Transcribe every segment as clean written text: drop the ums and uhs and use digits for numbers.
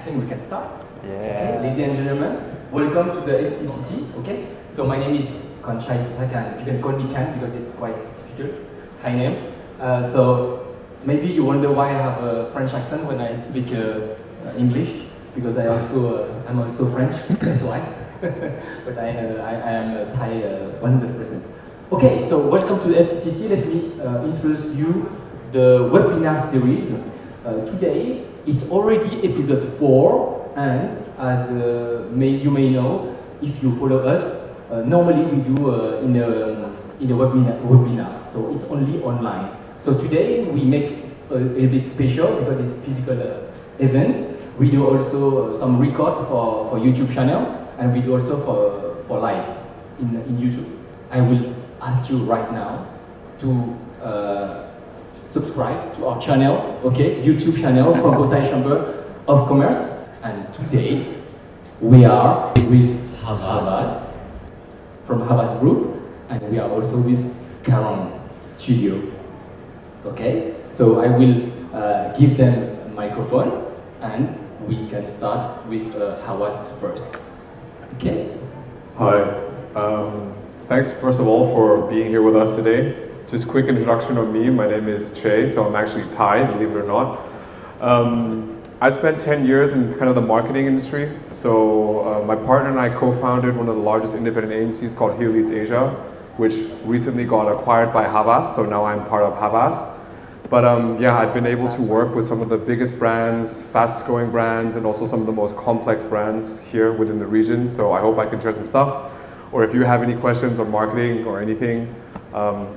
think we can start. Yeah. Okay, ladies and gentlemen, welcome to the FTCC. Okay, so my name is Konchai Sutakan. You can call me Kan because it's quite difficult Thai name. So maybe you wonder why I have a French accent when I speak English, because I'm also French. That's why. But I am a Thai 100%. Okay, so welcome to the FTCC. Let me introduce you the webinar series. Today it's already episode 4, and as you may know, if you follow us, normally we do in a webinar, so it's only online. So today we make a bit special because it's physical event. We do also some record for YouTube channel, and we do also for live in YouTube. I will ask you right now to subscribe to our channel, okay, YouTube channel, Franco-Thai Chamber of Commerce. And today we are with Havas from Havas Group, and we are also with Karang Studio. Okay, so I will give them a microphone, and we can start with Havas first. Okay. Hi. Thanks first of all for being here with us today. Just quick introduction of me. My name is Che, so I'm actually Thai, believe it or not. I spent 10 years in kind of the marketing industry. So my partner and I co-founded one of the largest independent agencies called Here Leads Asia, which recently got acquired by Havas. So now I'm part of Havas. But yeah, I've been able to work with some of the biggest brands, fastest growing brands, and also some of the most complex brands here within the region. So I hope I can share some stuff. Or if you have any questions on marketing or anything,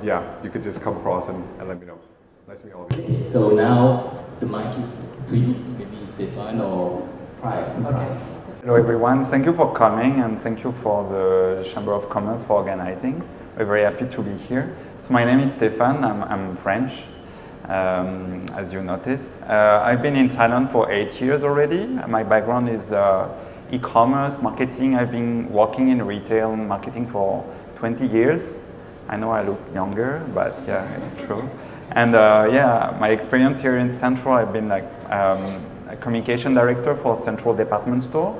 yeah, you could just come across and let me know. Nice to meet all of you. Okay, so now the mic is to you, maybe Stefan or Pride. Okay. Hello everyone, thank you for coming and thank you for the Chamber of Commerce for organizing. We're very happy to be here. So my name is Stefan, I'm French, as you notice. I've been in Thailand for 8 years already. My background is e-commerce, marketing. I've been working in retail marketing for 20 years. I know I look younger, but yeah, it's true. And yeah, my experience here in Central, I've been like a communication director for Central Department Store,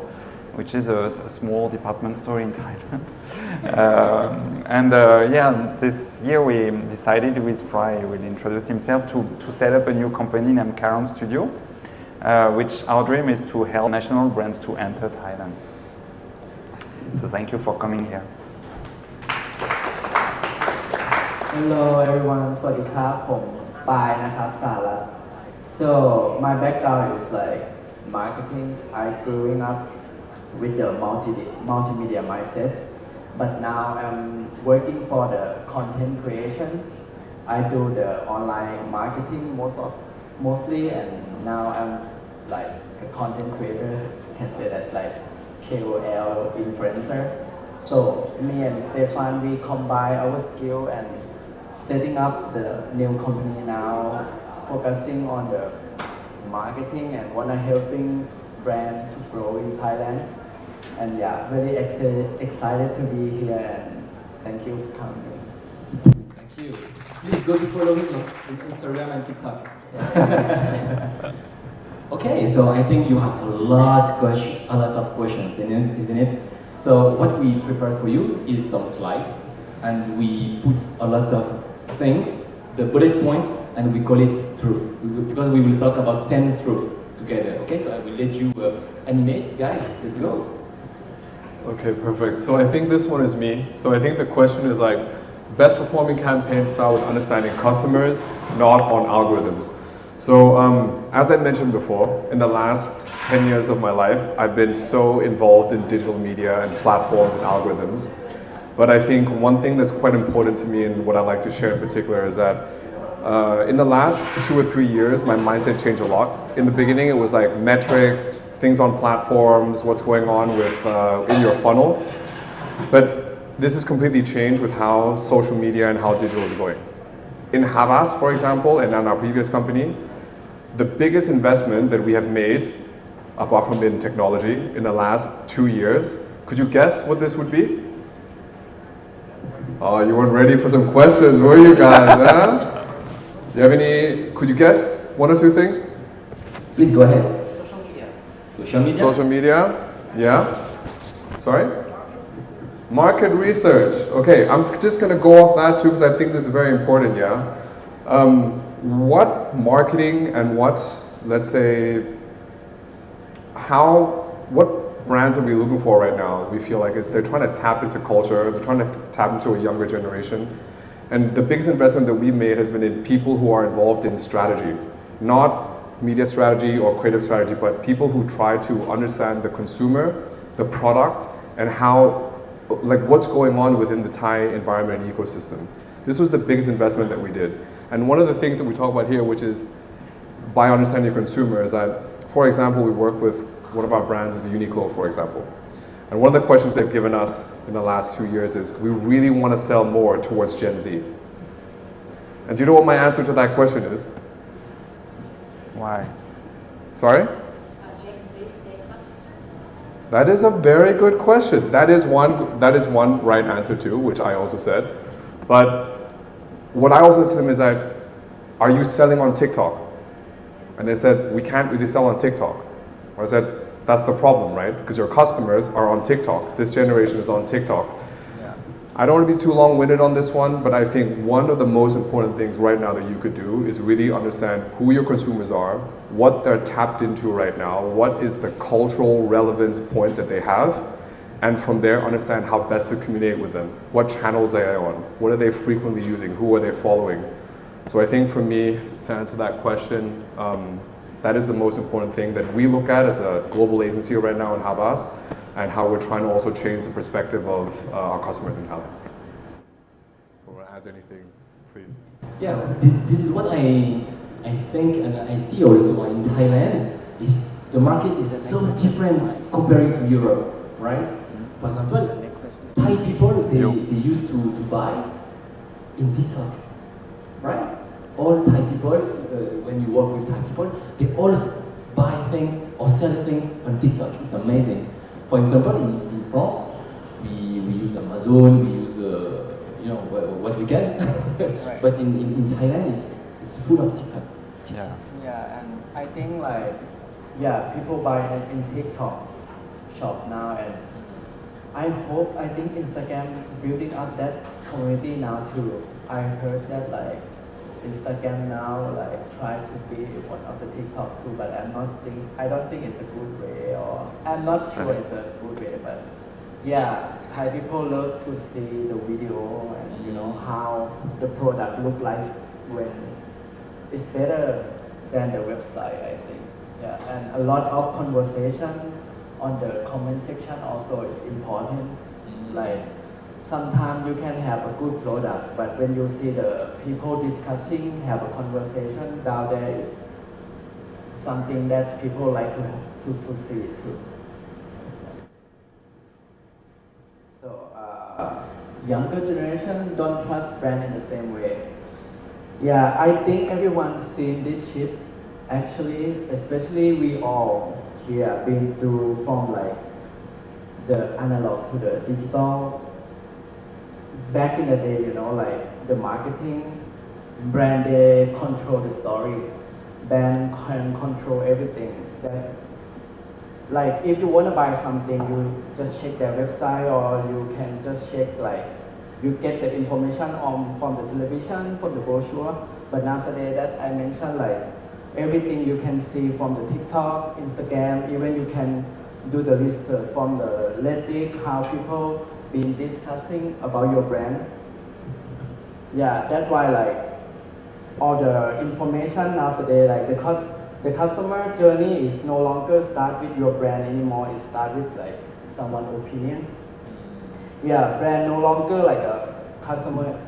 which is a small department store in Thailand. And yeah, this year we decided with Fry, will introduce himself, to set up a new company named Karang Studio, which our dream is to help national brands to enter Thailand. So thank you for coming here. Hello everyone, สวัสดีครับ ผมปายนะครับ สาระ So my background is like marketing. I growing up with the multimedia mindset, but now I'm working for the content creation. I do the online marketing mostly, and now I'm like a content creator. Can say that like KOL influencer. So me and Stefan, we combine our skill and setting up the new company now, focusing on the marketing and wanna helping brand to grow in Thailand. And yeah, very excited to be here, and thank you for coming. Thank you. Please go to follow me on Instagram and TikTok. Okay, so I think you have a lot of questions, isn't it? So what we prepared for you is some slides, and we put a lot of things, the bullet points, and we call it truth, because we will talk about 10 truths together. Okay, so I will let you animate, guys. Let's go. Okay, perfect. So I think this one is me. So I think the question is like, best performing campaigns start with understanding customers, not on algorithms. So as I mentioned before, in the last 10 years of my life, I've been so involved in digital media and platforms and algorithms. But I think one thing that's quite important to me and what I'd like to share in particular is that in the last 2 or 3 years, my mindset changed a lot. In the beginning, it was like metrics, things on platforms, what's going on with in your funnel. But this has completely changed with how social media and how digital is going. In Havas, for example, and in our previous company, the biggest investment that we have made, apart from in technology, in the last 2 years, could you guess what this would be? Oh, you weren't ready for some questions, were you guys? Huh? Do you have any, could you guess 1 or 2 things? Please go ahead. Social media. Social media, yeah. Sorry? Market research. Okay, I'm just going to go off that too because I think this is very important, yeah. What marketing and what, let's say, what brands are we looking for right now? We feel like they're trying to tap into culture, they're trying to tap into a younger generation. And the biggest investment that we made has been in people who are involved in strategy, not media strategy or creative strategy, but people who try to understand the consumer, the product, and how, like what's going on within the Thai environment and ecosystem. This was the biggest investment that we did. And one of the things that we talk about here, which is by understanding your consumer, is that, for example, we work with one of our brands is Uniqlo, for example. And one of the questions they've given us in the last 2 years is, we really want to sell more towards Gen Z. And do you know what my answer to that question is? Why? Sorry? Gen Z, their customers. That is a very good question. That is one right answer too, which I also said. But what I also said to them is that, are you selling on TikTok? And they said, we can't really sell on TikTok. I said, that's the problem, right? Because your customers are on TikTok. This generation is on TikTok. Yeah. I don't want to be too long-winded on this one, but I think one of the most important things right now that you could do is really understand who your consumers are, what they're tapped into right now, what is the cultural relevance point that they have, and from there understand how best to communicate with them. What channels they are on, what are they frequently using, who are they following. So I think for me, to answer that question, that is the most important thing that we look at as a global agency right now in Havas, and how we're trying to also change the perspective of our customers in Thailand. If you want to add anything, please. Yeah, this is what I think and I see also in Thailand is the market is so different comparing to Europe, right? For example, Thai people they used to buy in TikTok, right? All Thai people, when you work with Thai people, they always buy things or sell things on TikTok. It's amazing. For example, in France, we use Amazon, we use what we can. Right. But in Thailand, it's full of TikTok. Yeah. Yeah, and I think like, yeah, people buy in TikTok shop now, and I think Instagram building up that community now too. I heard that like Instagram now like try to be one of the TikTok too, but I don't think it's a good way, or I'm not sure it's a good way, but yeah, Thai people love to see the video and you know how the product look like when it's better than the website, I think. Yeah, and a lot of conversation on the comment section also is important. Like sometimes you can have a good product, but when you see the people discussing, have a conversation down there is something that people like to see it too. So younger generation don't trust brand in the same way. Yeah, I think everyone's seen this shift. Actually, especially we all here been through from like the analog to the digital. Back in the day, you know, like the marketing, brand they control the story, brand can control everything. That, like if you want to buy something, you just check their website, or you can just check like you get the information from the television, from the brochure. But nowadays that I mentioned, like everything you can see from the TikTok, Instagram, even you can do the research from the Reddit, how people been discussing about your brand. Yeah, that's why like all the information nowadays, like the customer journey is no longer start with your brand anymore. It start with like someone's opinion. Yeah, brand no longer like a customer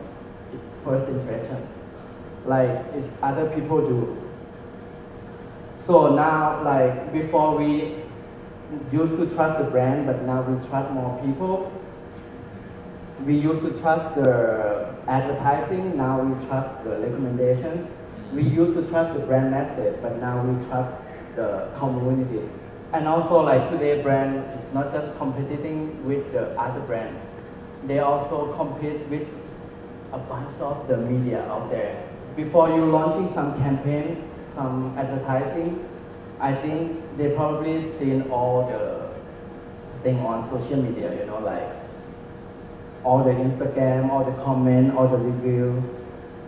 first impression, like it's other people do. So now, like before we used to trust the brand, but now we trust more people. We used to trust the advertising, now we trust the recommendation. We used to trust the brand message, but now we trust the community. And also like today brand is not just competing with the other brands. They also compete with a bunch of the media out there. Before you launching some campaign, some advertising, I think they probably seen all the thing on social media, you know, like all the Instagram, all the comment, all the reviews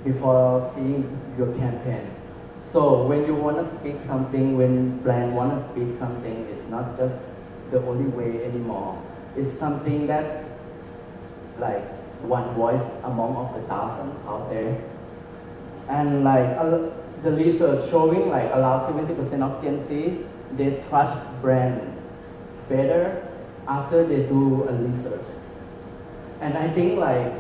before seeing your campaign. So when you want to speak something, when brand want to speak something, it's not just the only way anymore. It's something that like one voice among of the thousand out there. And like the research showing like around 70% of Gen Z, they trust brand better after they do a research. And I think like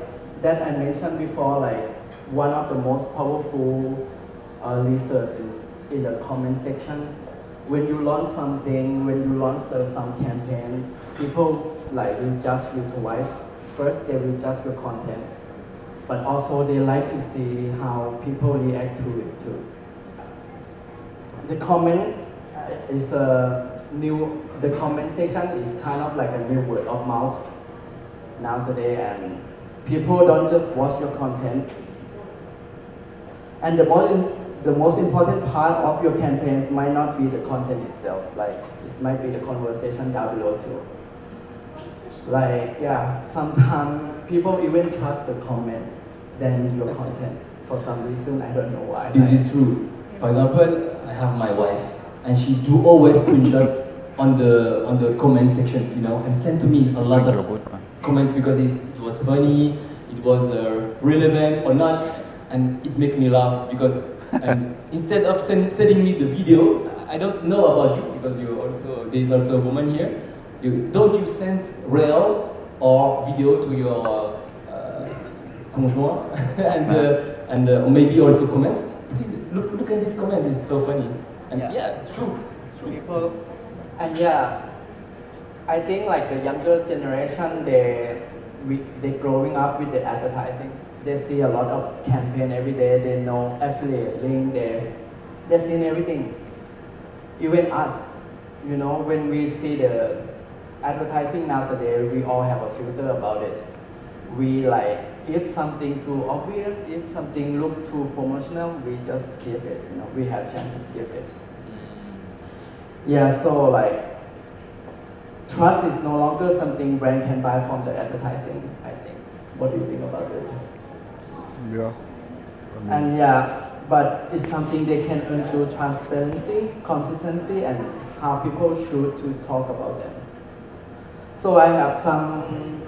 that I mentioned before, like one of the most powerful research is in the comment section. When you launch something, when you launch some campaign, people like will judge you twice. First, they will judge your content, but also they like to see how people react to it too. The comment is a new. The comment section is kind of like a new word of mouth nowadays, and people don't just watch your content. And the most important part of your campaigns might not be the content itself, like it might be the conversation down below too. Like, yeah, sometimes people even trust the comment than your content for some reason, I don't know why. This is true. For example, I have my wife, and she do always screenshot on the comment section, you know, and send to me a lot of comments because it was funny, it was relevant or not, and it makes me laugh because instead of sending me the video, I don't know about you because there's also a woman here. Don't you send real or video to your conjoint and maybe also comments? Please look at this comment, it's so funny. And yeah, true. People, and yeah, I think like the younger generation, they growing up with the advertising. They see a lot of campaign every day. They know affiliate link. They've seen everything. Even us, you know, when we see the advertising nowadays, we all have a filter about it. We like, if something too obvious, if something look too promotional, we just skip it. You know, we have chance to skip it. Yeah, so like, trust is no longer something brand can buy from the advertising, I think. What do you think about it? Yeah. And yeah, but it's something they can earn through transparency, consistency, and how people should to talk about them. So I have some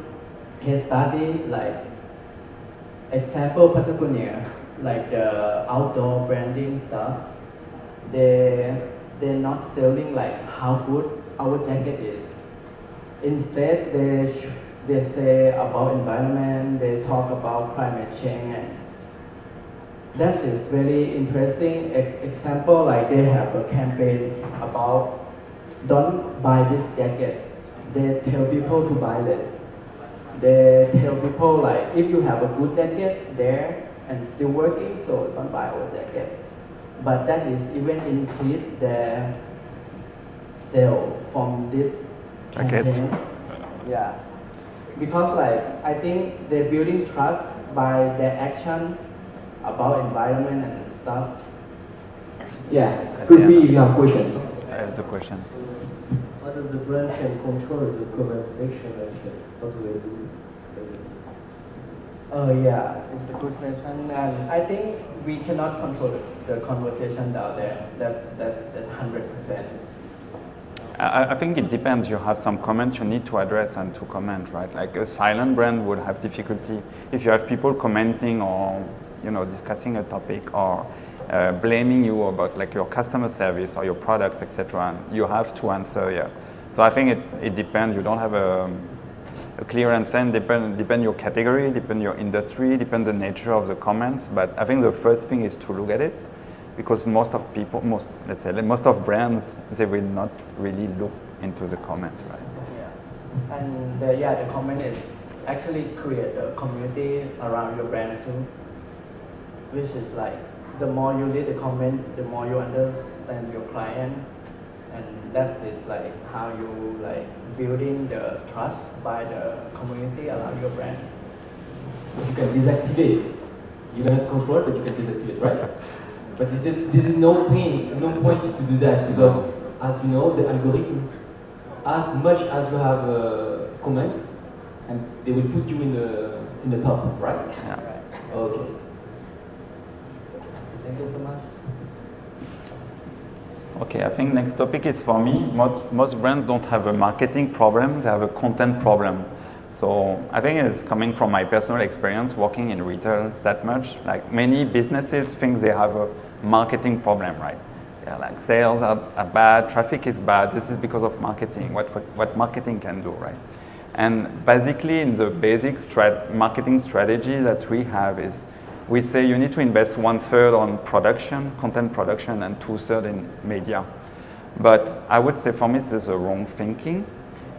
case study, like example Patagonia, like the outdoor branding stuff. They're not selling like how good our jacket is. Instead, they say about environment, they talk about climate change, and that is very interesting example. Like they have a campaign about don't buy this jacket. They tell people to buy this. They tell people like if you have a good jacket there and still working, so don't buy our jacket. But that is even increase their sale from this campaign. Yeah, because like I think they're building trust by their action about environment and stuff. Yeah, could be if you have questions. That's a question. How does the brand can control the comment section actually? How do they do it? Yeah, it's a good question, and I think we cannot control the conversation down there. That 100%. I think it depends. You have some comments you need to address and to comment, right? Like a silent brand would have difficulty if you have people commenting or discussing a topic or blaming you about like your customer service or your products, etc. And you have to answer, yeah. So I think it depends. You don't have a clear answer. And depend your category, depend your industry, depend the nature of the comments. But I think the first thing is to look at it, because most of of brands, they will not really look into the comment, right? Yeah, and the comment is actually create a community around your brand too, which is like the more you read the comment, the more you understand your client, and that is like how you like building the trust by the community around your brand. You can deactivate. You cannot control, but you can deactivate, right? But this is no point to do that because, as you know, the algorithm, as much as you have comments, and they will put you in the top, right? Yeah. Okay. Thank you so much. Okay, I think next topic is for me. Most brands don't have a marketing problem, they have a content problem. So I think it's coming from my personal experience working in retail that much. Like many businesses think they have a marketing problem, right? Yeah, like sales are bad, traffic is bad. This is because of marketing, what marketing can do, right? And basically in the basic marketing strategy that we have is we say you need to invest 1/3 on production, content production, and 2/3 in media. But I would say for me this is a wrong thinking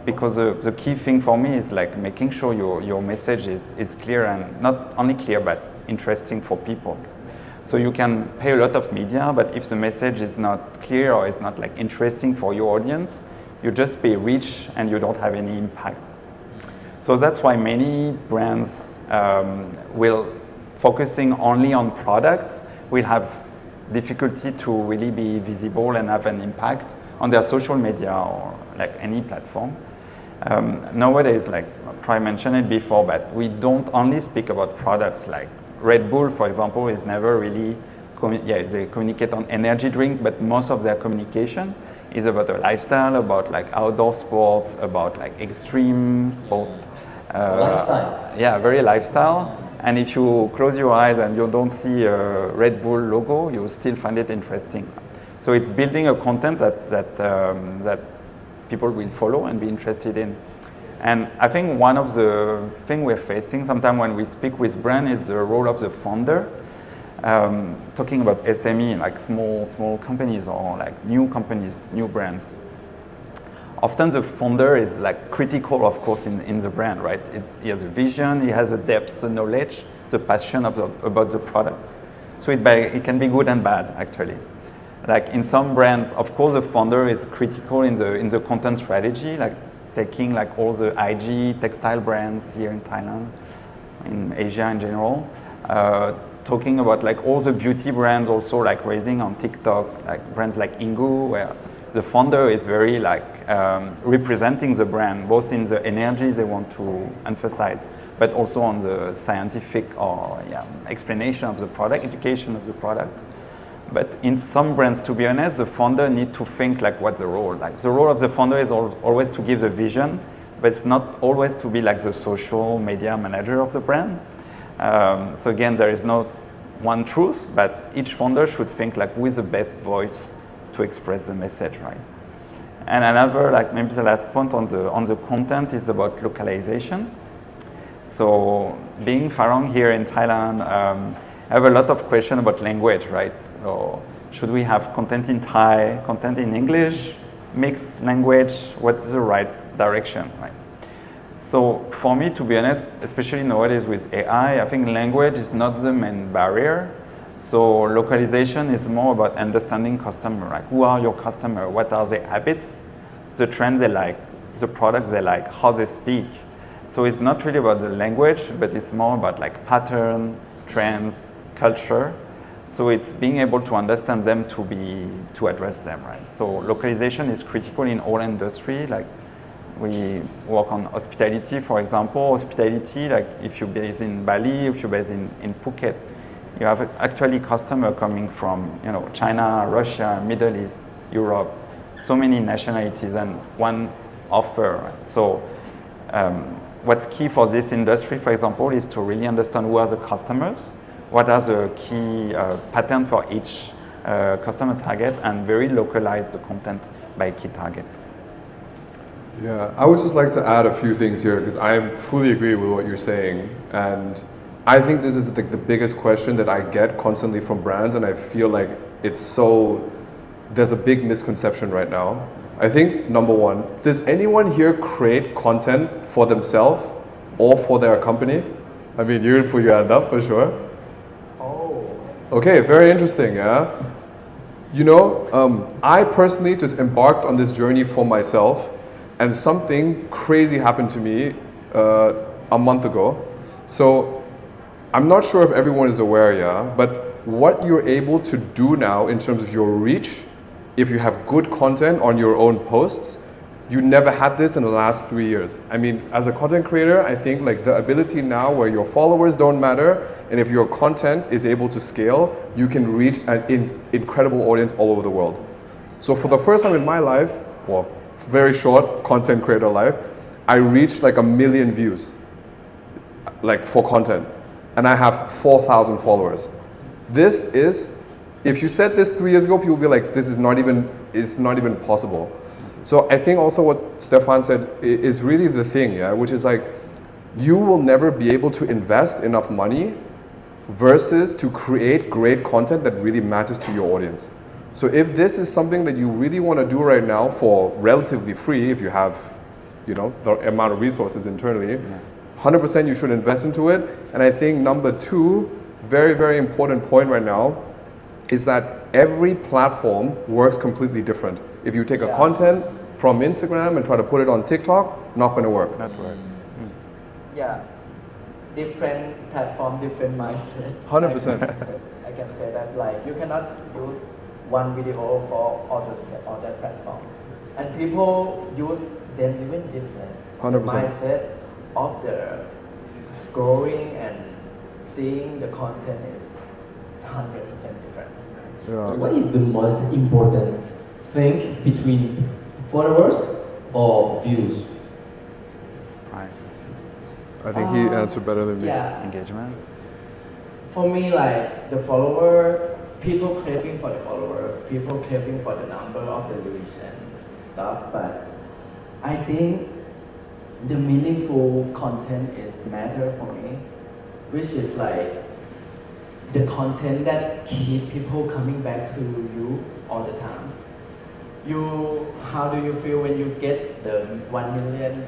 because the key thing for me is like making sure your message is clear and not only clear but interesting for people. So you can pay a lot of media, but if the message is not clear or is not like interesting for your audience, you just pay rich and you don't have any impact. So that's why many brands will focusing only on products will have difficulty to really be visible and have an impact on their social media or like any platform. Nowadays, like I mentioned it before, but we don't only speak about products. Like Red Bull, for example, is never really, they communicate on energy drink, but most of their communication is about a lifestyle, about like outdoor sports, about like extreme sports. Lifestyle. Yeah, very lifestyle. And if you close your eyes and you don't see a Red Bull logo, you still find it interesting. So it's building a content that people will follow and be interested in. And I think one of the things we're facing sometimes when we speak with brand is the role of the founder. Talking about SME, like small companies or like new companies, new brands. Often the founder is like critical, of course, in the brand, right? He has a vision, he has a depth, the knowledge, the passion about the product. So it can be good and bad, actually. Like in some brands, of course, the founder is critical in the content strategy, like taking like all the IG textile brands here in Thailand, in Asia in general, talking about like all the beauty brands also like raising on TikTok, like brands like Ingu, where the founder is very like representing the brand, both in the energy they want to emphasize, but also on the scientific or explanation of the product, education of the product. But in some brands, to be honest, the founder need to think like what's the role. Like the role of the founder is always to give the vision, but it's not always to be like the social media manager of the brand. So again, there is no one truth, but each founder should think like who is the best voice to express the message, right? And another, like maybe the last point on the content is about localization. So being Karang here in Thailand, I have a lot of questions about language, right? So should we have content in Thai, content in English, mixed language? What's the right direction, right? So for me, to be honest, especially nowadays with AI, I think language is not the main barrier. So localization is more about understanding customer, like who are your customer, what are their habits, the trends they like, the products they like, how they speak. So it's not really about the language, but it's more about like pattern, trends, culture. So it's being able to understand them to address them, right? So localization is critical in all industry. Like we work on hospitality, for example. Hospitality, like if you're based in Bali, if you're based in Phuket, you have actually customer coming from China, Russia, Middle East, Europe, so many nationalities and one offer. Right? So what's key for this industry, for example, is to really understand who are the customers, what are the key pattern for each customer target, and very localize the content by key target. Yeah, I would just like to add a few things here because I fully agree with what you're saying, and I think this is the biggest question that I get constantly from brands, and I feel like there's a big misconception right now. I think number one, does anyone here create content for themselves or for their company? I mean, you put your hand up for sure. Oh. Okay, very interesting, yeah. I personally just embarked on this journey for myself, and something crazy happened to me a month ago. So I'm not sure if everyone is aware, yeah, but what you're able to do now in terms of your reach, if you have good content on your own posts, you never had this in the last 3 years. I mean, as a content creator, I think like the ability now where your followers don't matter, and if your content is able to scale, you can reach an incredible audience all over the world. So for the first time in my life, well, very short content creator life, I reached like 1 million views, like for content, and I have 4,000 followers. This is, if you said this 3 years ago, people would be like, this is not even possible. So I think also what Stefan said is really the thing, yeah, which is like, you will never be able to invest enough money versus to create great content that really matches to your audience. So if this is something that you really want to do right now for relatively free, if you have, you know, the amount of resources internally, 100% you should invest into it. And I think number two, very, very important point right now, is that every platform works completely different. If you take a content from Instagram and try to put it on TikTok, not going to work. Not work. Yeah, different platform, different mindset. 100%. I can say that, like, you cannot use one video for all the platform, and people use them even different. 100%. The mindset of the scrolling and seeing the content is 100% different. Yeah. What is the most important thing between followers or views? Right. I think he answered better than me. Yeah, Engagement. for me, like the follower, people clapping for the follower, people clapping for the number of the reach and stuff, but I think the meaningful content is matter for me, which is like the content that keep people coming back to you all the times. How do you feel when you get the 1 million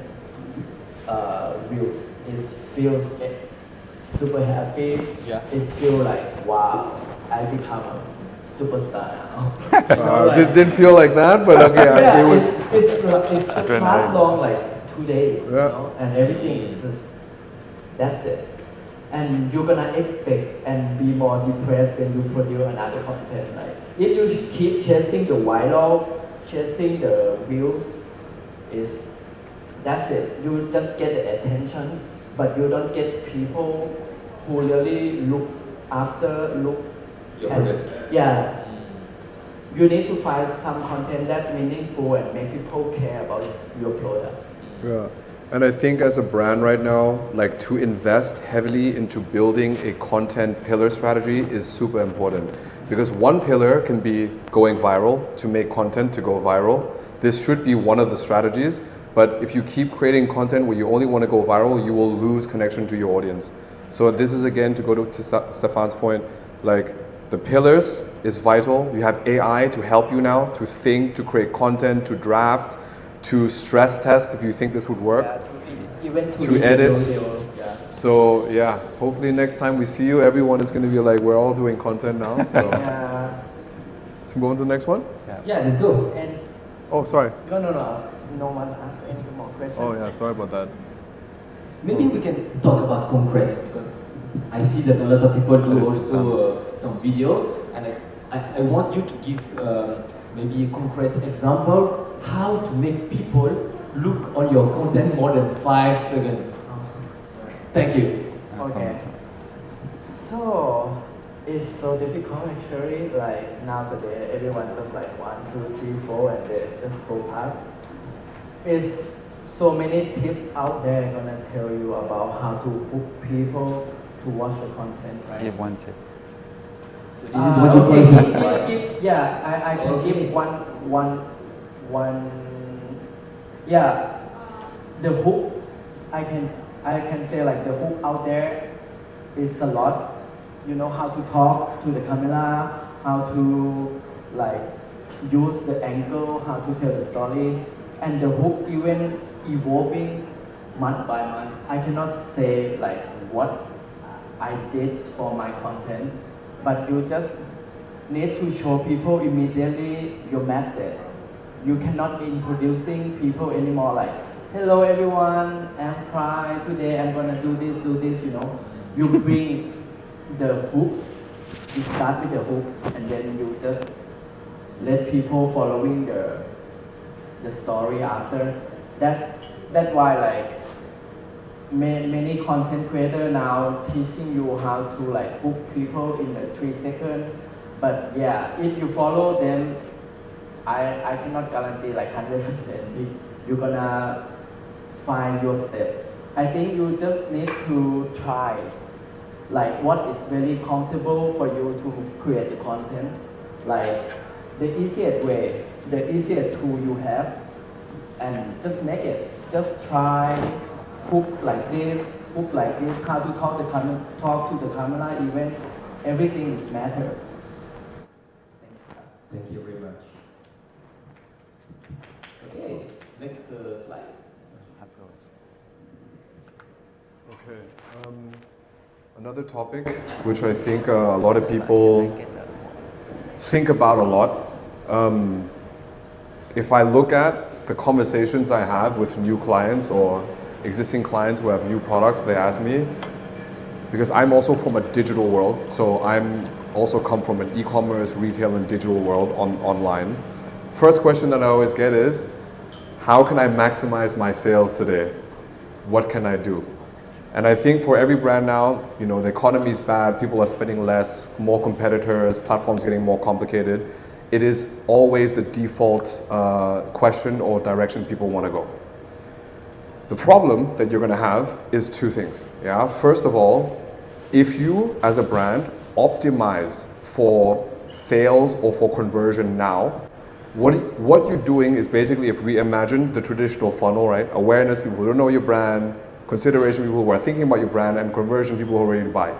views? It feels super happy. Yeah. It feels like, wow, I become a superstar now. Didn't feel like that, but okay, Yeah, it was. it's just Adrenaline. fast long like 2 days, you Yeah. know, and everything is just, that's it. And you're gonna expect and be more depressed when you produce another content. Like if you keep chasing the viral, chasing the views, that's it. You just get the attention, but you don't get people who really look Your and- product. yeah. You need to find some content that's meaningful and make people care about your product. Yeah. And I think as a brand right now, like to invest heavily into building a content pillar strategy is super important. Because one pillar can be going viral, to make content to go viral. This should be one of the strategies. But if you keep creating content where you only want to go viral, you will lose connection to your audience. So this is again to go to Stefan's point, like the pillars is vital. You have AI to help you now to think, to create content, to draft, to stress test if you think this would work. Yeah, even To edit. Yeah. So yeah, hopefully next time we see you, everyone is going to be like, we're all doing content now. So Yeah. let's move on to the next one. Yeah, let's go. And Oh, sorry. no one asked any more questions. Oh yeah, sorry about that. Maybe we can talk about concrete because I see that a lot of people do Yes, also some videos, and I want you to give maybe a concrete example how to make people look on your content more than 5 seconds. Thank you. Okay. So it's so difficult actually. Like nowadays, everyone just like 1, 2, 3, 4, and they just go past. It's so many tips out there gonna tell you about how to hook people to watch the content, right? Give one tip. So this is what you okay, can I can Okay. give one. Yeah, the hook. I can say like the hook out there is a lot. You know how to talk to the camera, how to like use the angle, how to tell the story, and the hook even evolving month by month. I cannot say like what I did for my content, but you just need to show people immediately your message. You cannot introducing people anymore like, hello everyone, I'm Fry, today I'm gonna do this, you know. You bring the hook you start with the hook and then you just let people following the story after. That's why like many content creator now teaching you how to like hook people in the 3 seconds. But yeah, if you follow them, I cannot guarantee like 100% if you're gonna find your step. I think you just need to try like what is very comfortable for you to create the content. Like the easiest way, the easiest tool you have, and just make it. Just try hook like this, how to talk to the camera, even everything is matter. Thank you very much. Okay, next slide. Okay. Another topic which I think a lot of people think about a lot. If I look at the conversations I have with new clients or existing clients who have new products, they ask me, because I'm also from a digital world, so I'm also come from an e-commerce, retail and digital world online. First question that I always get is, how can I maximize my sales today? What can I do? And I think for every brand now, the economy is bad, people are spending less, more competitors, platforms getting more complicated. It is always a default question or direction people want to go. The problem that you're going to have is two things. Yeah? First of all, if you as a brand optimize for sales or for conversion now, what you're doing is basically, if we imagine the traditional funnel, right? Awareness, people who don't know your brand, consideration, people who are thinking about your brand, and conversion, people who are ready to buy.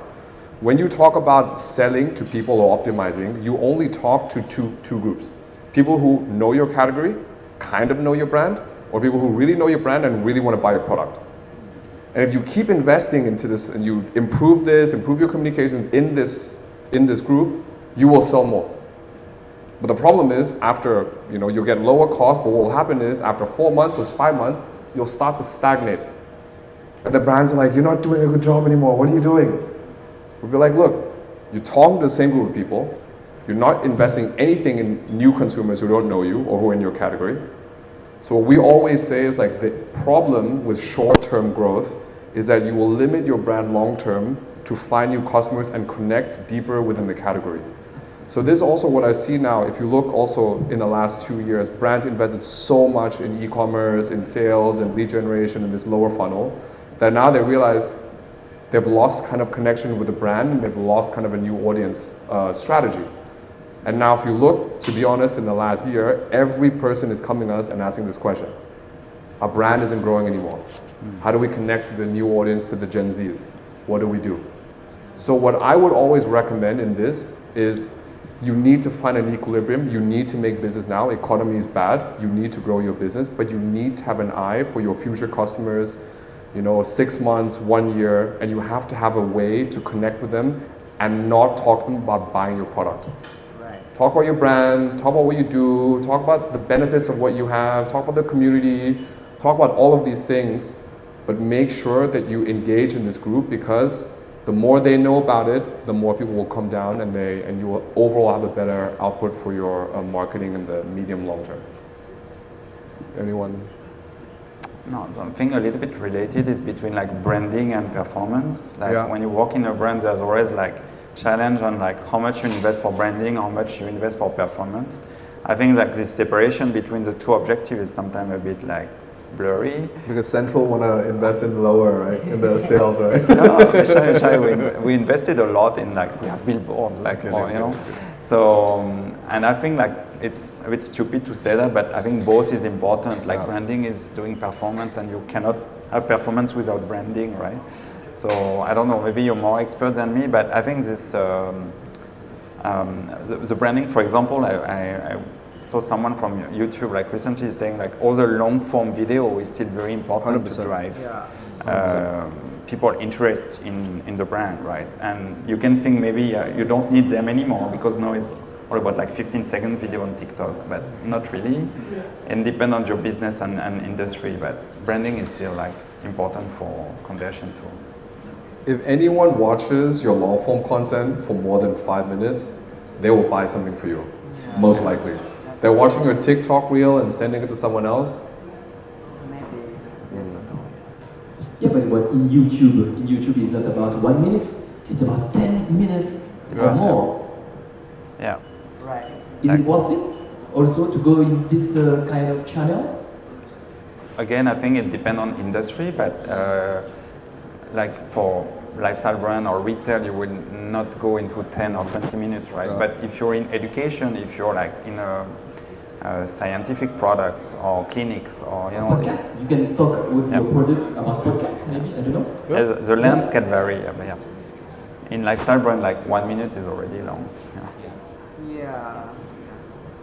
When you talk about selling to people or optimizing, you only talk to two groups. People who know your category, kind of know your brand, or people who really know your brand and really want to buy your product. And if you keep investing into this and you improve your communication in this group, you will sell more. But the problem is, after, you'll get lower cost, but what will happen is, after 4 months or 5 months, you'll start to stagnate. And the brands are like, you're not doing a good job anymore, what are you doing? We'll be like, look, you're talking to the same group of people, you're not investing anything in new consumers who don't know you or who are in your category. So what we always say is like, the problem with short-term growth is that you will limit your brand long-term to find new customers and connect deeper within the category. So this is also what I see now. If you look also in the last 2 years, brands invested so much in e-commerce, in sales, and lead generation in this lower funnel, that now they realize they've lost kind of connection with the brand and they've lost kind of a new audience strategy. And now if you look, to be honest, in the last year, every person is coming to us and asking this question. Our brand isn't growing anymore. How do we connect to the new audience, to the Gen Zs? What do we do? So what I would always recommend in this is, you need to find an equilibrium. You need to make business now. Economy is bad. You need to grow your business, but you need to have an eye for your future customers, 6 months, 1 year, and you have to have a way to connect with them and not talk to them about buying your product. Right. Talk about your brand, talk about what you do, talk about the benefits of what you have, talk about the community, talk about all of these things, but make sure that you engage in this group, because the more they know about it, the more people will come down and you will overall have a better output for your marketing in the medium long term. Anyone? No, something a little bit related is between like branding and performance. Like Yeah. when you work in a brand, there's always like challenge on like how much you invest for branding, how much you invest for performance. I think like this separation between the two objectives is sometimes a bit like blurry. Because Central want to invest in lower, right? In the sales, right? No, we invested a lot in like, we have billboards, like, Okay. So, and I think like it's a bit stupid to say that, but I think both is important. Like branding is doing performance, and you cannot have performance without branding, right? So I don't know, maybe you're more expert than me, but I think this, the branding, for example, I saw someone from YouTube like recently saying like all the long form video is still very important 100%. to drive Yeah. people interest in the brand, right? And you can think maybe you don't need them anymore because now it's all about like 15-second video on TikTok, but not really. And depend on your business and industry, but branding is still like important for conversion too. if anyone watches your long form content for more than 5 minutes, they will buy something for you, most likely. They're watching your TikTok reel and sending it to someone else. Yeah, but what in YouTube is not about 1 minute, it's about 10 minutes or Yeah. more. Yeah. Right. Is it worth it also to go in this kind of channel? Again, I think it depends on industry, but like for lifestyle brand or retail, you will not go into 10 or 20 minutes, right? Yeah. But if you're in education, if you're like in scientific products or clinics or Podcast? You can talk with Yeah. your product about podcast, maybe, I don't know. the length can vary. But yeah. In lifestyle brand, like 1 minute is already long. Yeah. Yeah.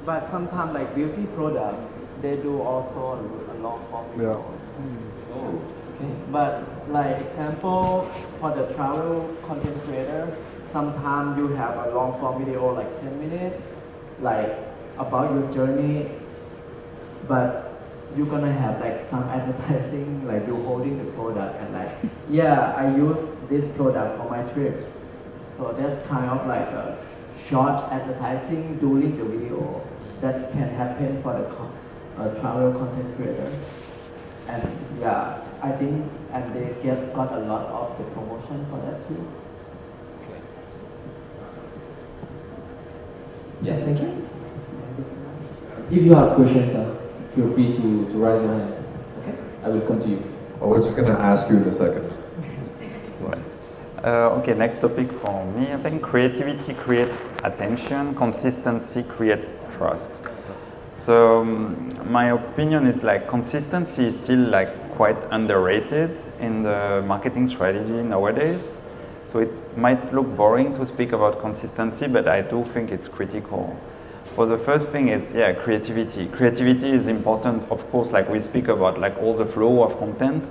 But sometimes like beauty product, they do also a long form video. Yeah. Oh, okay. But like example for the travel content creator, sometimes you have a long form video like 10 minutes, like about your journey, but you're gonna have like some advertising, like you holding the product and like, yeah, I use this product for my trip. So that's kind of like a short advertising during the video that can happen for the travel content creator. And yeah, I think, and they got a lot of the promotion for that too. Okay. Yes, thank you. If you have questions, feel free to raise your hand. Okay, I will come to you. Oh, we're just gonna ask you in a second. Okay, next topic for me. I think creativity creates attention, consistency creates trust. So my opinion is like consistency is still like quite underrated in the marketing strategy nowadays. So it might look boring to speak about consistency, but I do think it's critical. Well, the first thing is, yeah, creativity. Creativity is important, of course, like we speak about like all the flow of content.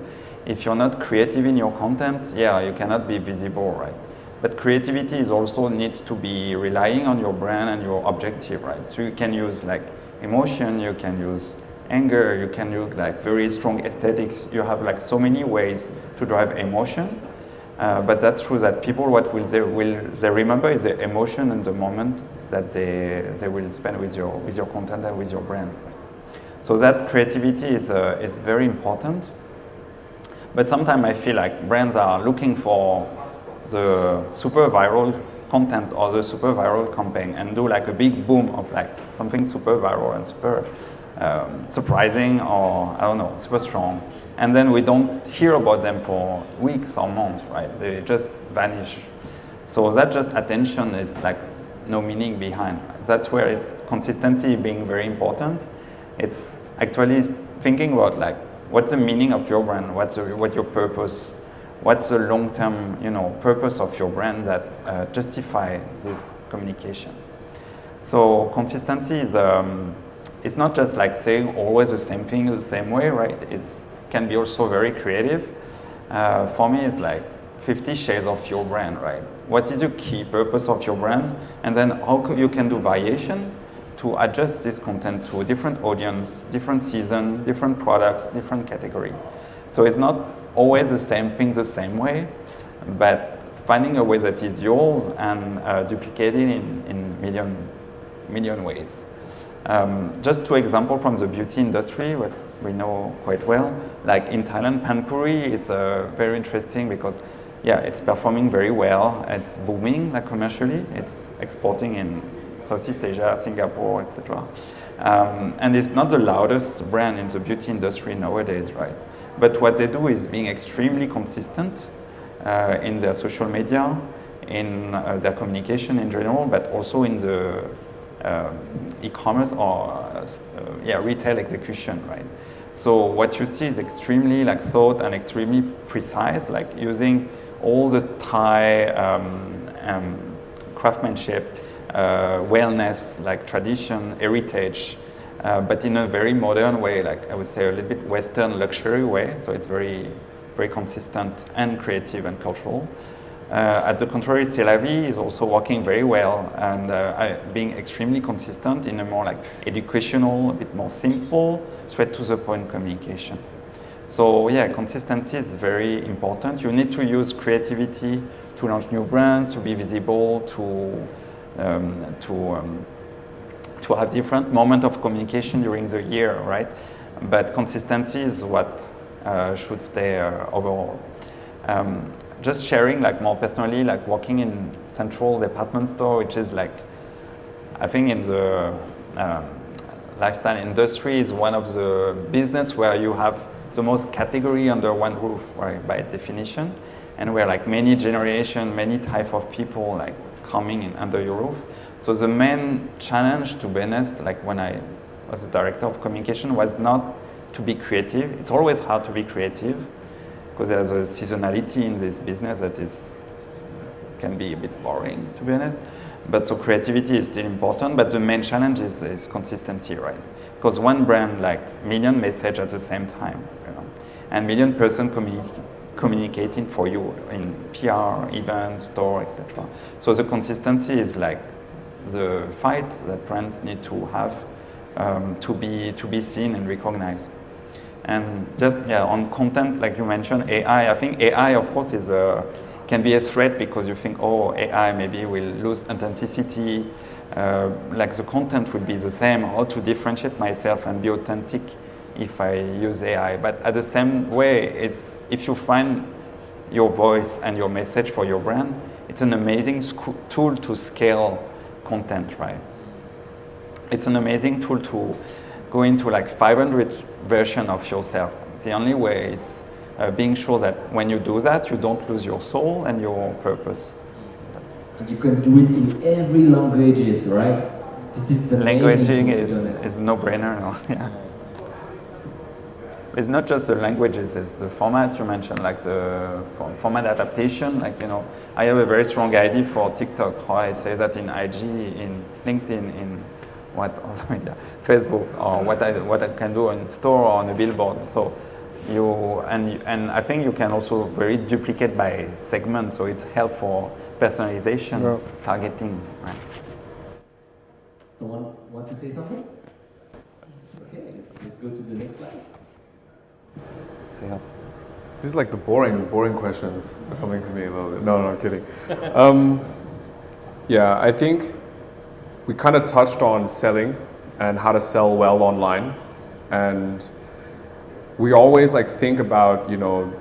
If you're not creative in your content, yeah, you cannot be visible, right? But creativity is also needs to be relying on your brand and your objective, right? So you can use like emotion, you can use anger, you can use like very strong aesthetics. You have like so many ways to drive emotion. But that's true that people, what will they remember is the emotion and the moment that they will spend with your content and with your brand. So that creativity is very important. But sometimes I feel like brands are looking for the super viral content or the super viral campaign and do like a big boom of like something super viral and super surprising or I don't know, super strong. And then we don't hear about them for weeks or months, right? They just vanish. So that just attention is like no meaning behind. That's where it's consistency being very important. It's actually thinking about like what's the meaning of your brand, what's your purpose, what's the long-term purpose of your brand that justify this communication. So consistency is it's not just like saying always the same thing the same way, right? It can be also very creative. For me, it's like 50 shades of your brand, right? What is your key purpose of your brand? And then how you can do variation to adjust this content to a different audience, different season, different products, different category. So it's not always the same thing the same way, but finding a way that is yours and duplicating in million ways. Just two examples from the beauty industry, what we know quite well. Like in Thailand, Panpuri is very interesting because yeah, it's performing very well. It's booming like commercially. It's exporting in Southeast Asia, Singapore, etc. And it's not the loudest brand in the beauty industry nowadays, right? But what they do is being extremely consistent in their social media, in their communication in general, but also in the e-commerce or retail execution, right? So what you see is extremely like thought and extremely precise, like using all the Thai craftsmanship, wellness, like tradition, heritage, but in a very modern way, like I would say a little bit Western luxury way. So it's very, very consistent and creative and cultural. At the contrary, C'est la Vie is also working very well and being extremely consistent in a more like educational, a bit more simple, straight to the point communication. So yeah, consistency is very important. You need to use creativity to launch new brands, to be visible, to have different moments of communication during the year, right? But consistency is what should stay overall. Just sharing, like more personally, like working in Central department store, which is like, I think in the lifestyle industry is one of the business where you have the most category under one roof, right, by definition, and where like many generation, many type of people like coming in under your roof. So the main challenge, to be honest, like when I was a director of communication, was not to be creative. It's always hard to be creative because there's a seasonality in this business that can be a bit boring, to be honest. But so creativity is still important, but the main challenge is consistency, right? Because one brand, like million message at the same time, you know, and million person communicating for you in PR, events, store, etc. So the consistency is like the fight that brands need to have to be seen and recognized. And just on content, like you mentioned, AI. I think AI, of course, can be a threat because you think, oh, AI maybe will lose authenticity. Like the content will be the same. How to differentiate myself and be authentic if I use AI? But at the same way, it's if you find your voice and your message for your brand, it's an amazing tool to scale content, right? It's an amazing tool to go into like 500 version of yourself. The only way is being sure that when you do that, you don't lose your soul and your purpose. And you can do it in every languages, right? This is the languaging is no-brainer. No? Yeah. It's not just the languages, it's the format you mentioned, like the format adaptation. Like, you know, I have a very strong idea for TikTok, how I say that in IG, in LinkedIn, in what other media, Facebook, or what I can do in store or on a billboard. So and I think you can also very duplicate by segment, so it's help for personalization, targeting. Right. Someone want to say something? Okay, let's go to the next slide. Sales. These are like the boring questions coming to me a little bit. No, I'm kidding. Yeah, I think we kind of touched on selling and how to sell well online, and we always like think about, you know,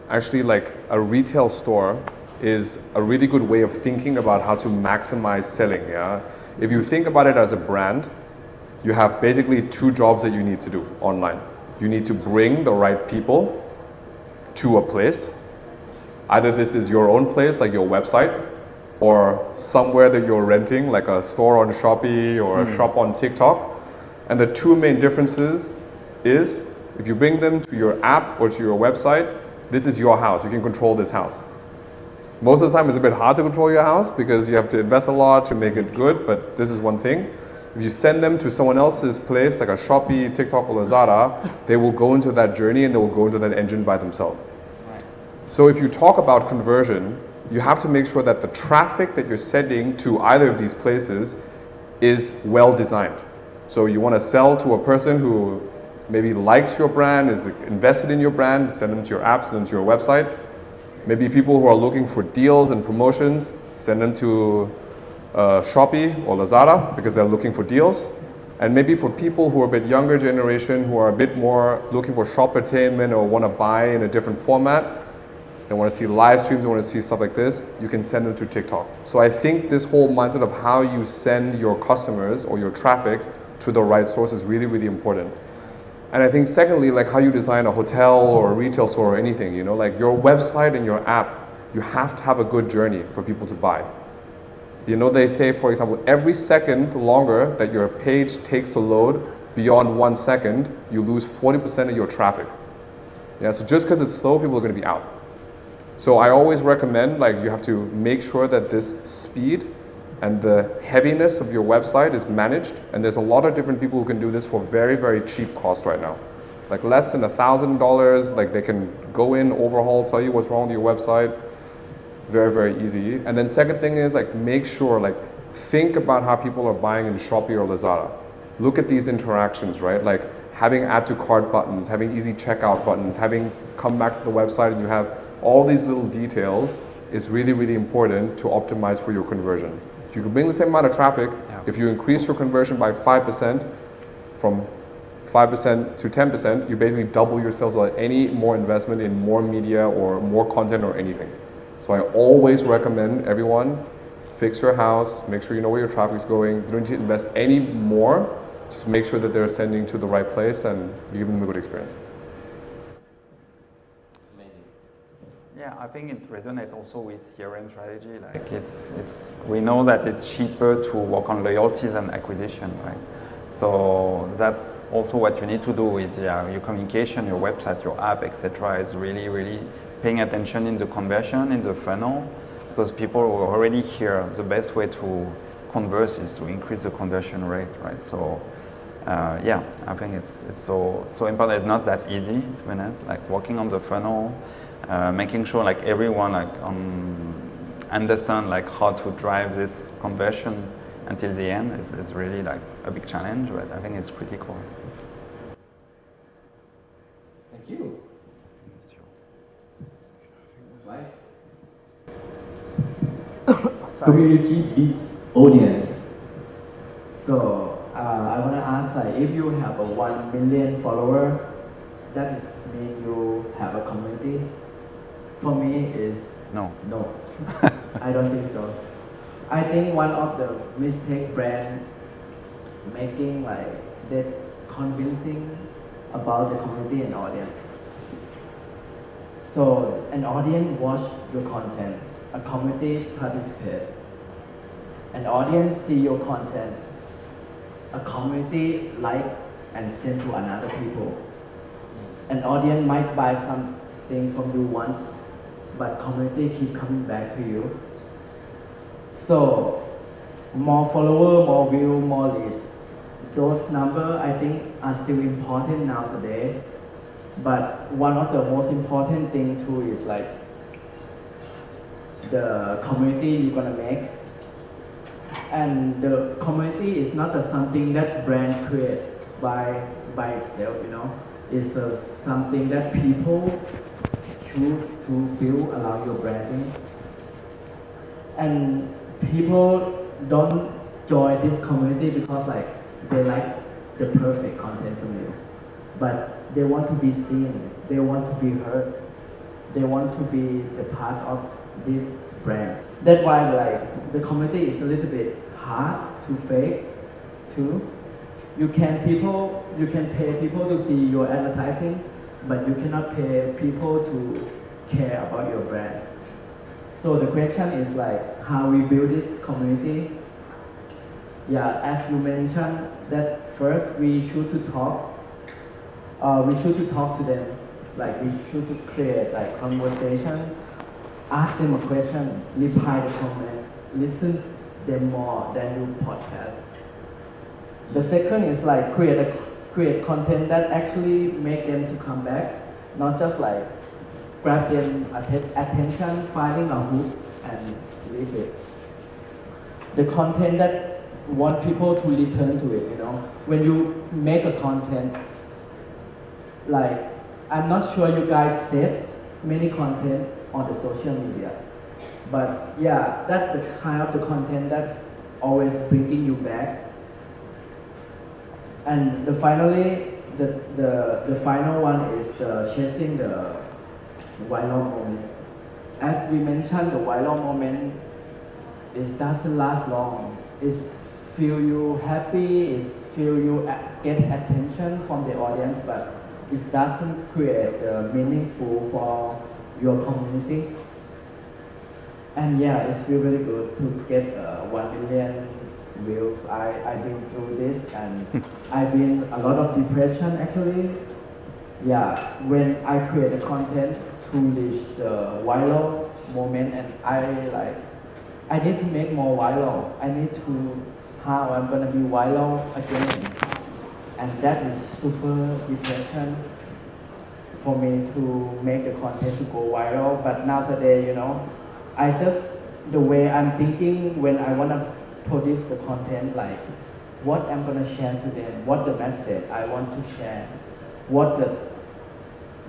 actually like a retail store is a really good way of thinking about how to maximize selling. Yeah, if you think about it as a brand, you have basically two jobs that you need to do online. You need to bring the right people to a place. Either this is your own place, like your website, or somewhere that you're renting, like a store on Shopee or a shop on TikTok. And the two main differences is if you bring them to your app or to your website, this is your house. You can control this house. Most of the time it's a bit hard to control your house because you have to invest a lot to make it good, but this is one thing. If you send them to someone else's place, like a Shopee, TikTok, or Lazada, they will go into that journey and they will go into that engine by themselves. Right. So if you talk about conversion, you have to make sure that the traffic that you're sending to either of these places is well designed. So you want to sell to a person who maybe likes your brand, is invested in your brand, send them to your app, send them to your website. Maybe people who are looking for deals and promotions, send them to Shopee or Lazada because they're looking for deals. And maybe for people who are a bit younger generation, who are a bit more looking for shoppertainment or want to buy in a different format, they want to see live streams, they want to see stuff like this, you can send them to TikTok. So I think this whole mindset of how you send your customers or your traffic to the right source is really, really important. And I think secondly, like how you design a hotel or a retail store or anything, you know, like your website and your app, you have to have a good journey for people to buy. You know, they say, for example, every second longer that your page takes to load beyond 1 second, you lose 40% of your traffic. Yeah, so just because it's slow, people are going to be out. So I always recommend, like, you have to make sure that this speed and the heaviness of your website is managed. And there's a lot of different people who can do this for very, very cheap cost right now. Like less than $1,000, like they can go in, overhaul, tell you what's wrong with your website. Very, very easy. And then second thing is like make sure, like think about how people are buying in Shopee or Lazada. look at these interactions, right? Like having add to cart buttons, having easy checkout buttons, having come back to the website and you have all these little details is really, really important to optimize for your conversion. So you can bring the same amount of traffic. If you increase your conversion by 5%, from 5% to 10%, you basically double your sales without any more investment in more media or more content or anything. So I always recommend everyone fix your house, make sure you know where your traffic is going. You don't need to invest any more. Just make sure that they're sending to the right place and you give them a good experience. Amazing. Yeah, I think it resonates also with CRM strategy. Like we know that it's cheaper to work on loyalty than acquisition, right? So that's also what you need to do is your communication, your website, your app, etc. is really, really paying attention in the conversion, in the funnel, because people who are already here, the best way to converse is to increase the conversion rate, right? So yeah, I think it's so important. It's not that easy, to be honest, like working on the funnel, making sure like everyone like understand like how to drive this conversion until the end is really like a big challenge, but I think it's critical. Thank you. Nice. Community beats audience. So I want to ask, like, if you have a 1 million follower, that is mean you have a community. For me, is No. I don't think so. I think one of the mistake brand making, like, that convincing about the community and audience. So an audience watch your content, a community participate. An audience see your content, a community like and send to another people. An audience might buy something from you once, but community keep coming back to you. So more follower, more view, more leads. Those numbers I think are still important nowadays. But one of the most important thing too is like the community you're gonna make. And the community is not something that brand create by itself, you know. It's something that people choose to build around your branding. And people don't join this community because like they like the perfect content from you, but they want to be seen, they want to be heard, they want to be the part of this brand. That's why like the community is a little bit hard to fake too. You can pay people to see your advertising, but you cannot pay people to care about your brand. So the question is like how we build this community. Yeah, as you mentioned, that first we should to talk. We should to talk to them. Like we should to create like conversation, ask them a question, reply the comment, listen them more than you podcast. The second is like create content that actually make them to come back, not just like grab them attention, finding a hook and leave it. The content that want people to return to it, you know. When you make a content, like I'm not sure you guys save many content on the social media, but yeah, that's the kind of the content that always bringing you back. And the finally, the final one is the chasing the viral moment. As we mentioned, the viral moment doesn't last long. It's feel you happy, it's feel you get attention from the audience, but it doesn't create meaningful for your community. And yeah, it's feel really good to get 1 million views. I've been through this and I've been a lot of depression actually. Yeah, when I create the content to reach the viral moment, and I need to make more viral. I need to how I'm gonna be viral again, and that is super depression for me to make the content to go viral. But nowadays, you know, the way I'm thinking when I wanna produce the content, like what I'm gonna share to them, what the message I want to share, what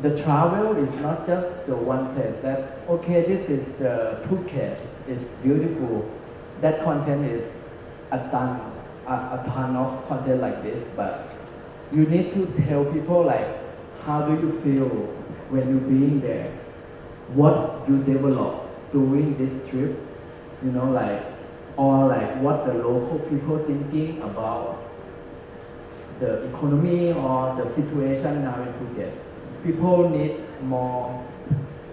the travel is not just the one place that, okay, this is the Phuket, it's beautiful. That content is a ton of content like this, but you need to tell people like, how do you feel when you being there? What you develop during this trip, you know, like, or like what the local people thinking about the economy or the situation now in Phuket. People need more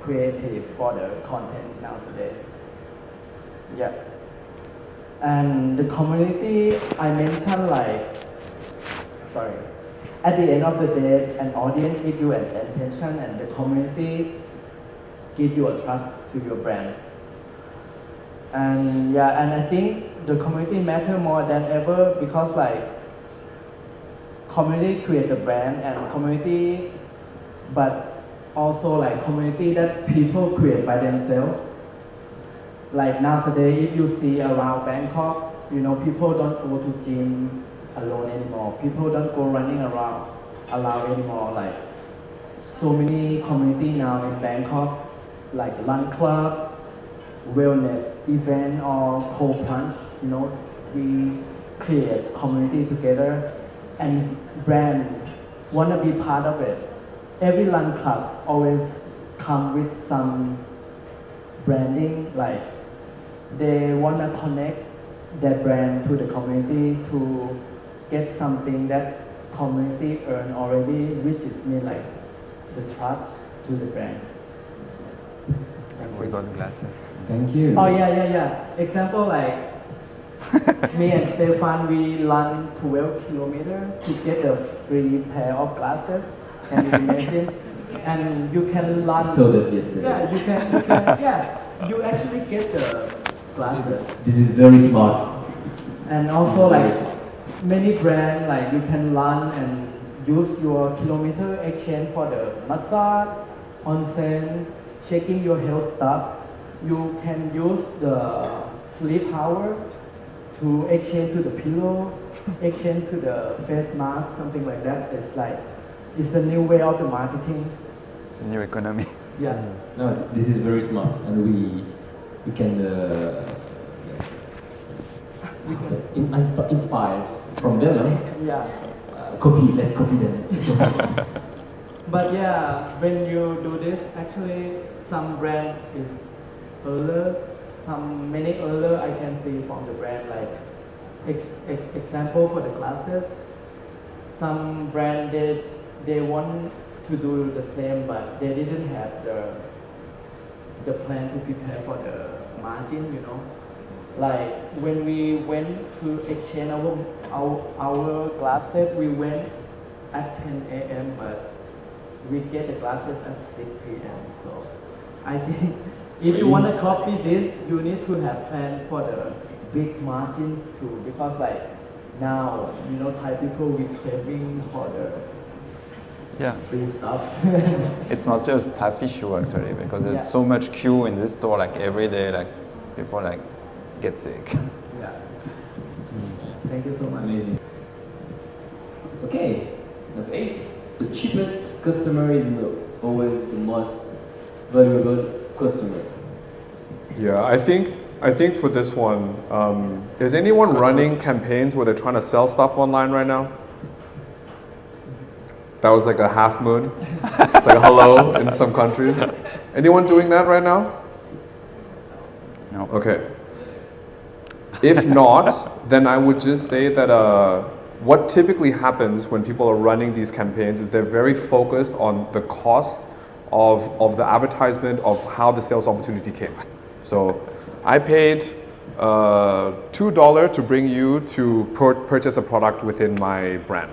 creative for the content nowadays. Yeah. And the community, I mentioned like, sorry, at the end of the day, an audience gives you an attention and the community gives you a trust to your brand. And yeah, and I think the community matter more than ever because like, community create the brand and community, but also like community that people create by themselves. Like nowadays, if you see around Bangkok, you know, people don't go to gym alone anymore. People don't go running around anymore. Like so many community now in Bangkok, like run club, wellness event or cold plunge. You know, we create community together, and brand wanna be part of it. Every run club always come with some branding, like they wanna connect their brand to the community to get something that community earn already, which is mean like the trust to the brand. We got glasses. Thank you. Oh yeah. Example like me and Stefan, we run 12 kilometers to get a free pair of glasses. Can you imagine? And you can run. I saw that yesterday. Yeah, you can. Yeah, you actually get the glasses. This is very smart. And also Very like smart. many brands, like you can run and use your kilometer exchange for the massage, onsen, checking your health stuff. You can use the sleep hour to exchange to the pillow, exchange to the face mask, something like that. It's like, it's a new way of the marketing. It's a new economy. Yeah. No, this is very smart, and we can inspire from them. Huh? Yeah. Let's copy them. But yeah, when you do this, actually some brand is earlier, many earlier I can see from the brand, like example for the glasses. Some brand they want to do the same, but they didn't have the plan to prepare for the margin, you know. Like when we went to exchange our glasses, we went at 10 a.m. but we get the glasses at 6 p.m. So I think if you want to copy this, you need to have plan for the big margins too, because like now, you know, Thai people we craving for the Yeah. free stuff. It's mostly a staff issue actually because there's Yeah. so much queue in this store like every day, like people like get sick. Yeah. Thank you so much. Amazing. Okay, number 8. The cheapest customer is always the most valuable customer. Yeah, I think for this one, is anyone running campaigns where they're trying to sell stuff online right now? That was like a half moon. It's like a hello in some countries. Anyone doing that right now? No. Okay. If not, then I would just say that what typically happens when people are running these campaigns is they're very focused on the cost of the advertisement, of how the sales opportunity came. So I paid $2 to bring you to purchase a product within my brand.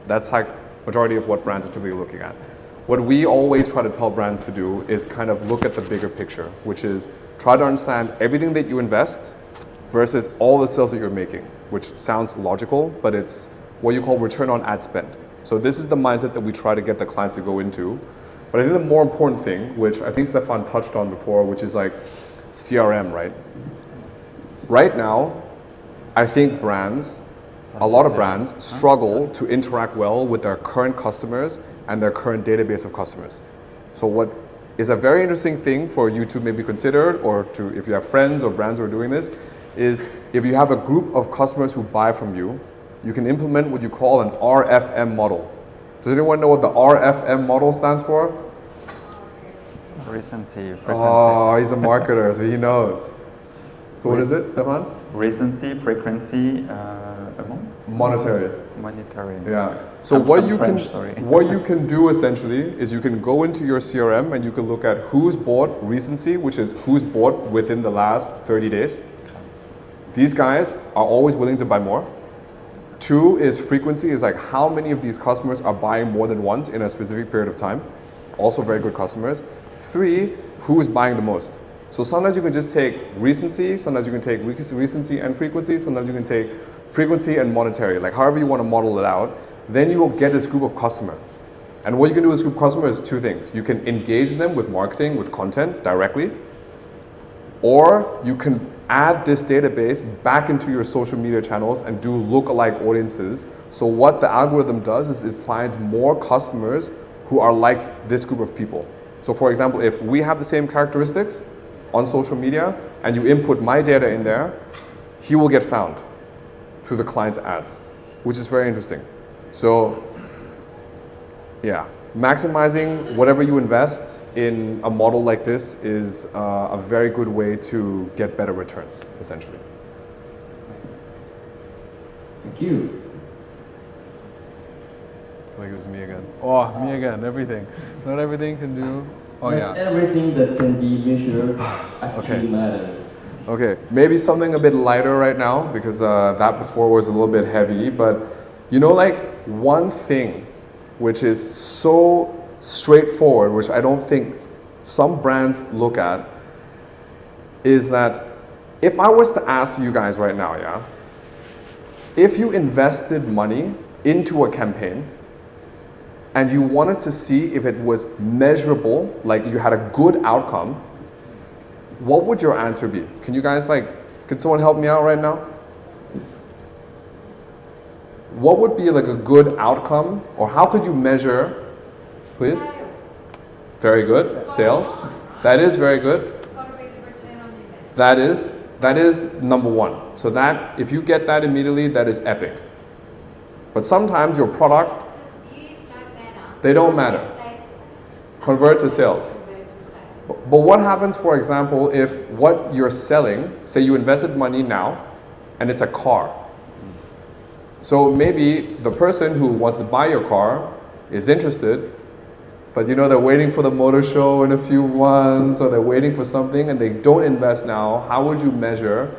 That's like majority of what brands are typically looking at. What we always try to tell brands to do is kind of look at the bigger picture, which is try to understand everything that you invest versus all the sales that you're making, which sounds logical, but it's what you call return on ad spend. So this is the mindset that we try to get the clients to go into. But I think the more important thing, which I think Stefan touched on before, which is like CRM, right? Right now, I think brands a lot of brands struggle to interact well with their current customers and their current database of customers. So what is a very interesting thing for you to maybe consider, or to, if you have friends or brands who are doing this, is if you have a group of customers who buy from you, you can implement what you call an RFM model. Does anyone know what the RFM model stands for? Recency, frequency. Oh, he's a marketer, so he knows. So what is it, Stefan? Recency, frequency, amount? Monetary. Monetary. Yeah. So I'm what you French, can sorry. what you can do essentially is you can go into your CRM and you can look at who's bought recency, which is who's bought within the last 30 days. These guys are always willing to buy more. 2 is frequency, is like how many of these customers are buying more than once in a specific period of time. Also very good customers. 3, who is buying the most. So sometimes you can just take recency, sometimes you can take recency and frequency, sometimes you can take frequency and monetary, like however you want to model it out. Then you will get this group of customer. And what you can do with this group of customers is 2 things. You can engage them with marketing, with content directly, or you can add this database back into your social media channels and do lookalike audiences. So what the algorithm does is it finds more customers who are like this group of people. So for example, if we have the same characteristics on social media and you input my data in there, he will get found through the client's ads, which is very interesting. So yeah, maximizing whatever you invest in a model like this is a very good way to get better returns, essentially. Thank you. Like it was me again. Oh, me again, everything. Not everything can do. Oh Not yeah. everything that can be measured actually Okay. matters. Okay, maybe something a bit lighter right now because that before was a little bit heavy, but you know, like one thing which is so straightforward, which I don't think some brands look at, is that if I was to ask you guys right now, yeah, if you invested money into a campaign and you wanted to see if it was measurable, like you had a good outcome, what would your answer be? Can you guys can someone help me out right now? What would be like a good outcome, or how could you measure, please? Sales. Very good. Sales. That is very good. Got a big return on the investment. That is number 1. So that, if you get that immediately, that is epic. But sometimes your product, Because views don't matter. They don't matter. Unless they convert to sales. convert to sales. But what happens, for example, if what you're selling, say you invested money now, and it's a car. So maybe the person who wants to buy your car is interested, but you know they're waiting for the motor show in a few months, or they're waiting for something and they don't invest now. How would you measure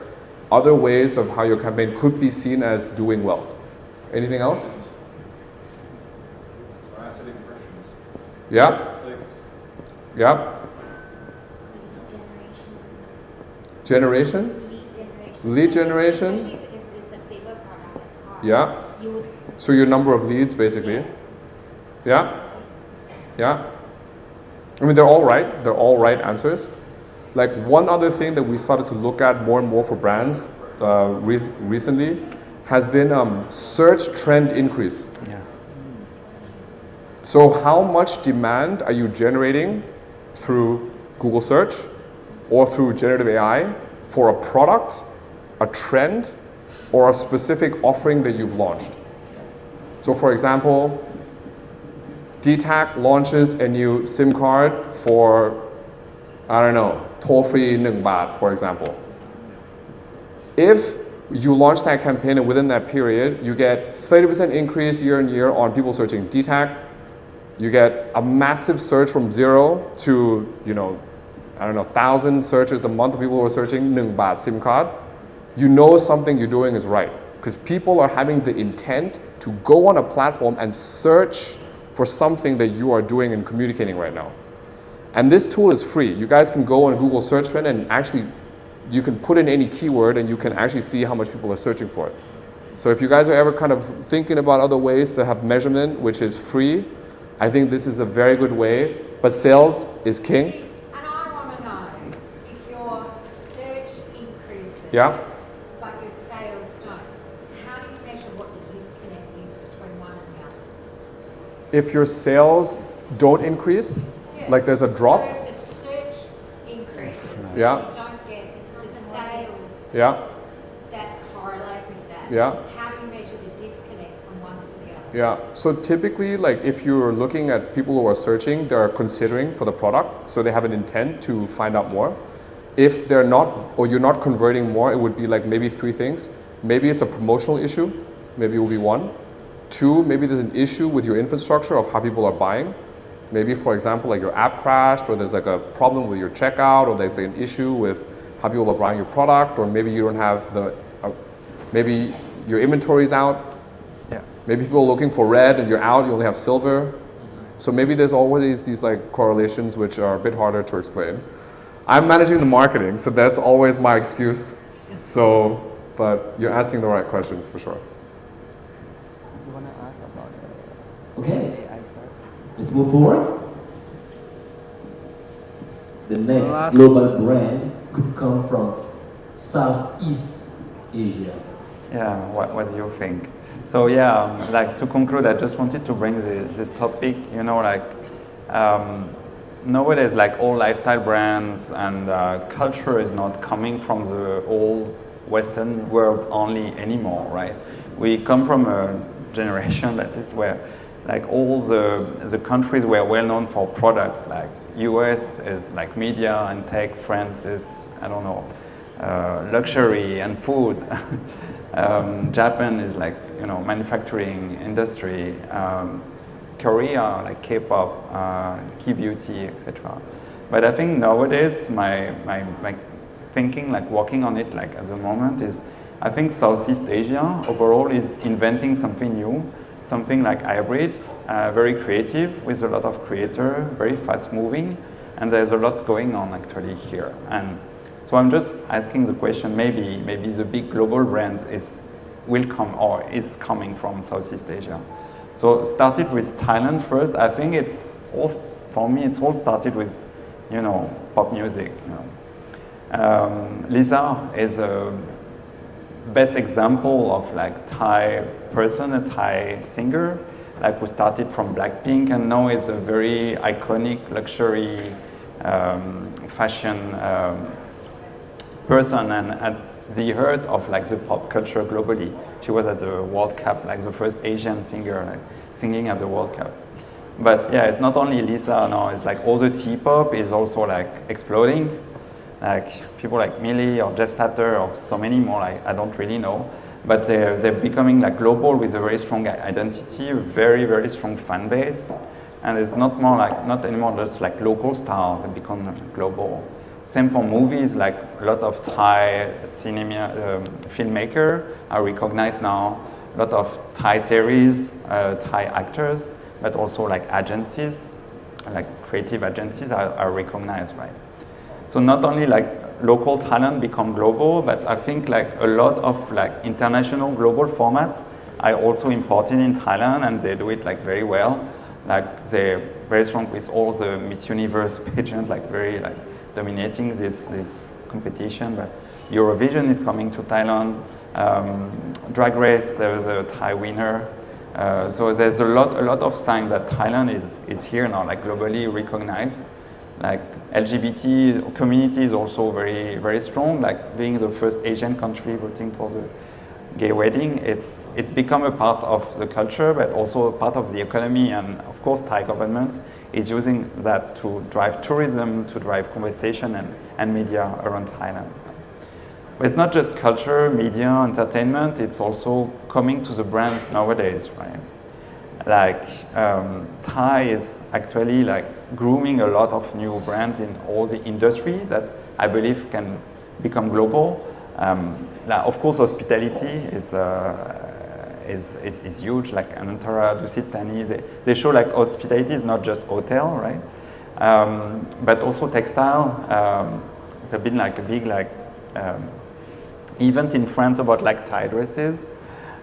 other ways of how your campaign could be seen as doing well? Anything else? Asset impressions. Yeah? Clicks. Yeah? Generation? Lead generation? Especially if it's a bigger product like car, Yeah. you would So your number of leads, basically. Yeah? Yeah? I mean, they're all right. They're all right answers. Like one other thing that we started to look at more and more for brands recently has been search trend increase. Yeah. So how much demand are you generating through Google search or through generative AI for a product, a trend, or a specific offering that you've launched? So for example, DTAC launches a new SIM card for, I don't know, toll-free 1 baht, for example. If you launch that campaign and within that period, you get 30% increase year on year on people searching DTAC. You get a massive surge from 0 to, I don't know, 1,000 searches a month of people who are searching 1 baht SIM card. You know something you're doing is right, because people are having the intent to go on a platform and search for something that you are doing and communicating right now. And this tool is free. You guys can go on Google search trend and actually you can put in any keyword and you can actually see how much people are searching for it. So if you guys are ever kind of thinking about other ways to have measurement, which is free, I think this is a very good way. But sales is king. And I want to know if your search increases, Yeah. but your sales don't. How do you measure what if your sales don't increase, Yeah. like there's a drop, So if the search increases, Yeah. you don't get the sales yeah, that correlate with that. Yeah. How do you measure the disconnect from one to the other? yeah. So typically, like if you're looking at people who are searching, they're considering for the product, so they have an intent to find out more. If they're not, or you're not converting more, it would be like maybe three things. Maybe it's a promotional issue, maybe it will be one. Two, maybe there's an issue with your infrastructure of how people are buying. Maybe, for example, like your app crashed, or there's like a problem with your checkout, or there's an issue with how people are buying your product, or maybe you don't have the, maybe your inventory is out. Yeah. Maybe people are looking for red and you're out, you only have silver. So maybe there's always these like correlations which are a bit harder to explain. I'm managing the marketing, so that's always my excuse. So, but you're asking the right questions for sure. You want to ask about Okay, AI stuff? let's move forward. The next Last- global brand could come from Southeast Asia. Yeah, what do you think? So yeah, like to conclude, I just wanted to bring this topic, you know, like nowadays, like all lifestyle brands and culture is not coming from the old Western world only anymore, right? We come from a generation that is where like all the countries were well known for products, like US is like media and tech, France is, I don't know, luxury and food. Japan is like, you know, manufacturing industry. Korea, like K-pop, key beauty, etc. But I think nowadays my thinking, like working on it, like at the moment is, I think Southeast Asia overall is inventing something new, something like hybrid, very creative with a lot of creator, very fast moving, and there's a lot going on actually here. And so I'm just asking the question, maybe the big global brands will come or is coming from Southeast Asia. So started with Thailand first. I think it's all, for me, it's all started with, you know, pop music. You know. Lisa is a best example of like Thai person, a Thai singer, like who started from Blackpink and now is a very iconic luxury fashion person and at the heart of like the pop culture globally. She was at the World Cup, like the first Asian singer like, singing at the World Cup. But yeah, it's not only Lisa, no, it's like all the T-pop is also like exploding. Like people like Millie or Jeff Satter or so many more, like, I don't really know. But they're becoming like global with a very strong identity, a very, very strong fan base. And it's not anymore just like local stars, they become global. Same for movies, like a lot of Thai cinema filmmakers are recognized now. A lot of Thai series, Thai actors, but also like agencies, like creative agencies are recognized, right? So not only like local talent become global, but I think like a lot of like international global format are also imported in Thailand, and they do it like very well. Like they're very strong with all the Miss Universe pageant, like very like dominating this competition. But Eurovision is coming to Thailand. Drag Race, there was a Thai winner. So there's a lot of signs that Thailand is here now, like globally recognized. Like LGBT community is also very, very strong. Like being the first Asian country voting for the gay wedding, it's become a part of the culture, but also a part of the economy. And of course, Thai government is using that to drive tourism, to drive conversation and media around Thailand. But it's not just culture, media, entertainment, it's also coming to the brands nowadays, right? Like Thai is actually like grooming a lot of new brands in all the industries that I believe can become global. Now, of course, hospitality is huge, like Anantara, Dusit Thani, they show like hospitality is not just hotel, right? But also textile. There's been like a big like event in France about like Thai dresses,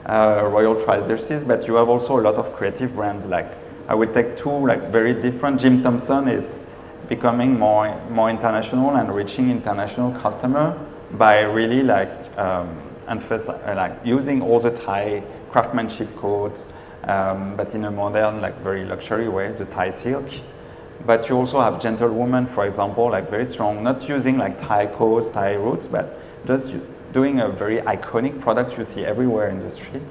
royal Thai dresses, but you have also a lot of creative brands. Like I will take two like very different. Jim Thompson is becoming more international and reaching international customer by really like like using all the Thai craftsmanship codes, but in a modern, like very luxury way, the Thai silk. But you also have gentlewomen, for example, like very strong, not using like Thai coats, Thai roots, but just doing a very iconic product you see everywhere in the street.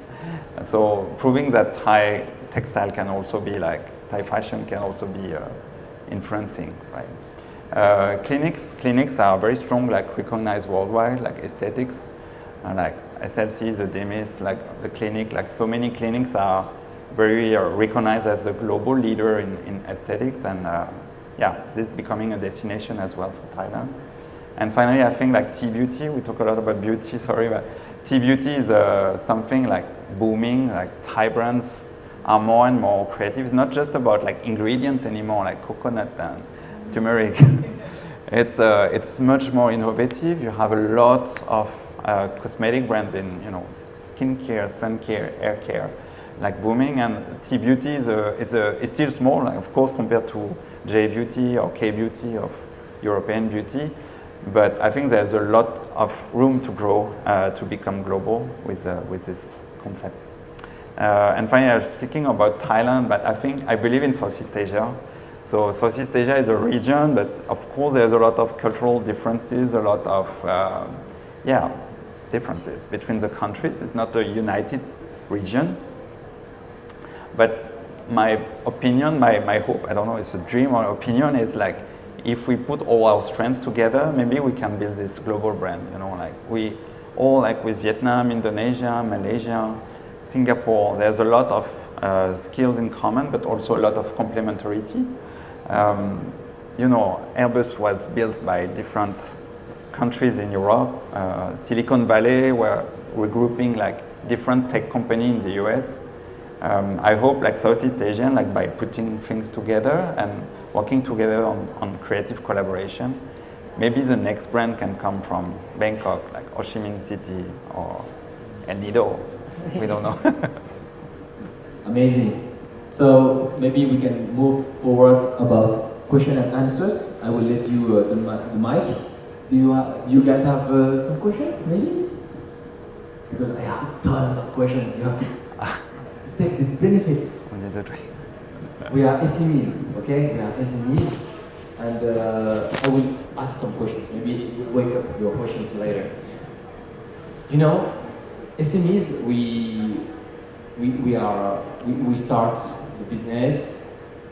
And so proving that Thai textile can also be like, Thai fashion can also be influencing, right? Clinics are very strong, like recognized worldwide, like aesthetics, like SLC, the Demis, like the clinic, like so many clinics are very recognized as a global leader in aesthetics, and yeah, this is becoming a destination as well for Thailand. And finally, I think like tea beauty, we talk a lot about beauty, sorry, but tea beauty is something like booming, like Thai brands are more and more creative. It's not just about like ingredients anymore, like coconut and turmeric. It's much more innovative. You have a lot of cosmetic brands in, you know, skincare, sun care, hair care, like booming. And tea beauty is still small, like, of course, compared to J beauty or K beauty of European beauty. But I think there's a lot of room to grow to become global with this concept. And finally, I was thinking about Thailand, but I believe in Southeast Asia. So Southeast Asia is a region, but of course there's a lot of cultural differences, a lot of differences between the countries. It's not a united region. But my opinion, my hope, I don't know, it's a dream or opinion, is like, if we put all our strengths together, maybe we can build this global brand, you know, like we all, like with Vietnam, Indonesia, Malaysia, Singapore, there's a lot of skills in common, but also a lot of complementarity. You know, Airbus was built by different countries in Europe. Silicon Valley were regrouping like different tech companies in the US. I hope like Southeast Asian, like by putting things together and working together on creative collaboration, maybe the next brand can come from Bangkok, like Ho Chi Minh City or El Nido. We don't know. Amazing. So maybe we can move forward about question and answers. I will let you the mic. Do you guys have some questions, maybe? Because I have tons of questions. You have to take these benefits. We are SMEs, okay? We are SMEs, and I will ask some questions. Maybe you wake up your questions later. You know, SMEs, we start the business.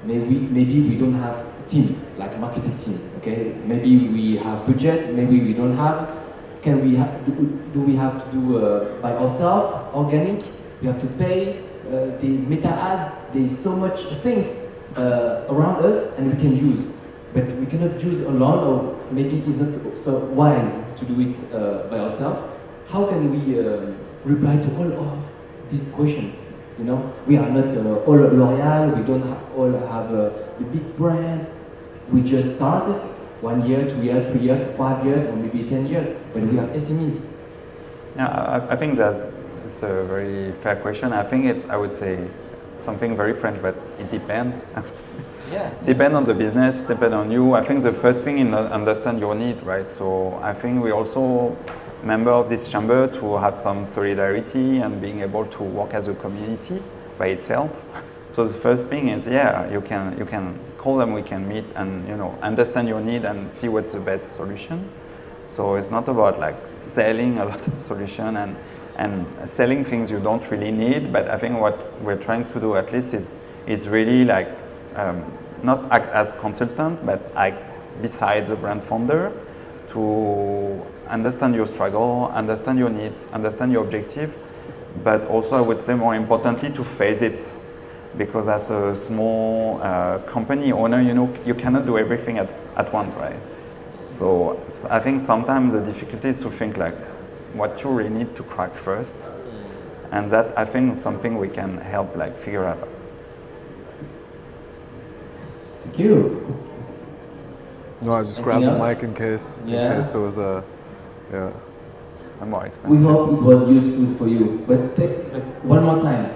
Maybe we don't have a team, like a marketing team. Okay, maybe we have budget. Maybe we don't have. Do we have to do by ourselves, organic? We have to pay. These meta ads. There's so much things around us, and we can use, but we cannot use alone. Or maybe it's not so wise to do it by ourselves. How can we reply to all of these questions? You know, we are not all L'Oreal. We don't all have the big brand. We just started 1 year, 2 years, 3 years, 5 years, or maybe 10 years. But we are SMEs. Yeah, I think it's a very fair question. I think I would say something very French, but it depends. Yeah. Depend on the business, depend on you. I think the first thing is understand your need, right? So I think we also member of this chamber to have some solidarity and being able to work as a community by itself. So the first thing is, yeah, you can call them, we can meet and, you know, understand your need and see what's the best solution. So it's not about like selling a lot of solution and selling things you don't really need, but I think what we're trying to do at least is really like not act as consultant, but act beside the brand founder to understand your struggle, understand your needs, understand your objective, but also I would say more importantly to face it, because as a small company owner, you know, you cannot do everything at once, right? So I think sometimes the difficulty is to think like what you really need to crack first, and that I think is something we can help like figure out. Thank you. No, I just Anything grabbed else? the mic in case there was a, yeah. I'm more We expensive. hope it was useful for you. But one more time.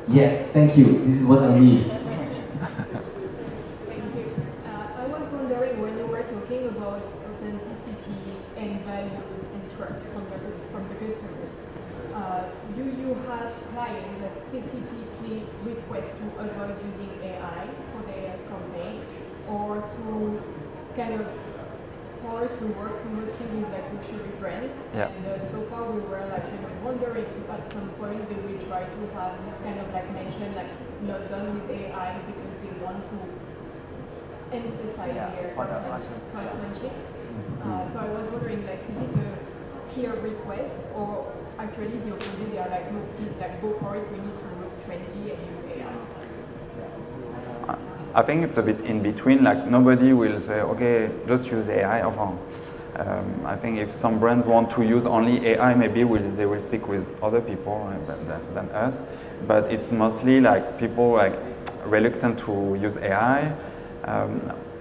Yes, thank you. This is what I need. Thank you. I was wondering, when you were talking about authenticity and values and trust from the customers, do you have clients that specifically or to kind of, for us, we work mostly with like luxury brands, Yeah. and so far we were like kind of wondering if at some point they will try to have this kind of like mention like not done with AI because they want to emphasize their craftsmanship. So I was wondering, like, is it a clear request, or actually the opposite? They are like, no, please, like, go for it. We need to look trendy and use AI. I think it's a bit in between. Like nobody will say, okay, just use AI. I think if some brands want to use only AI, maybe they will speak with other people than us. But it's mostly like people like reluctant to use AI.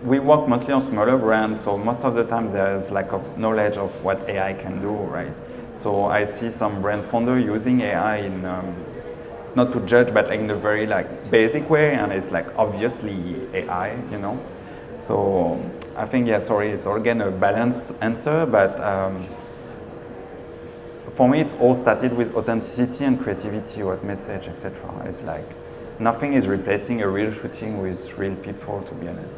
We work mostly on smaller brands, so most of the time there's lack of knowledge of what AI can do, right? So I see some brand founder using AI in, it's not to judge, but in a very like basic way, and it's like obviously AI, you know? So I think, yeah, sorry, it's again a balanced answer, but for me it's all started with authenticity and creativity, what message, etc. It's like nothing is replacing a real shooting with real people, to be honest.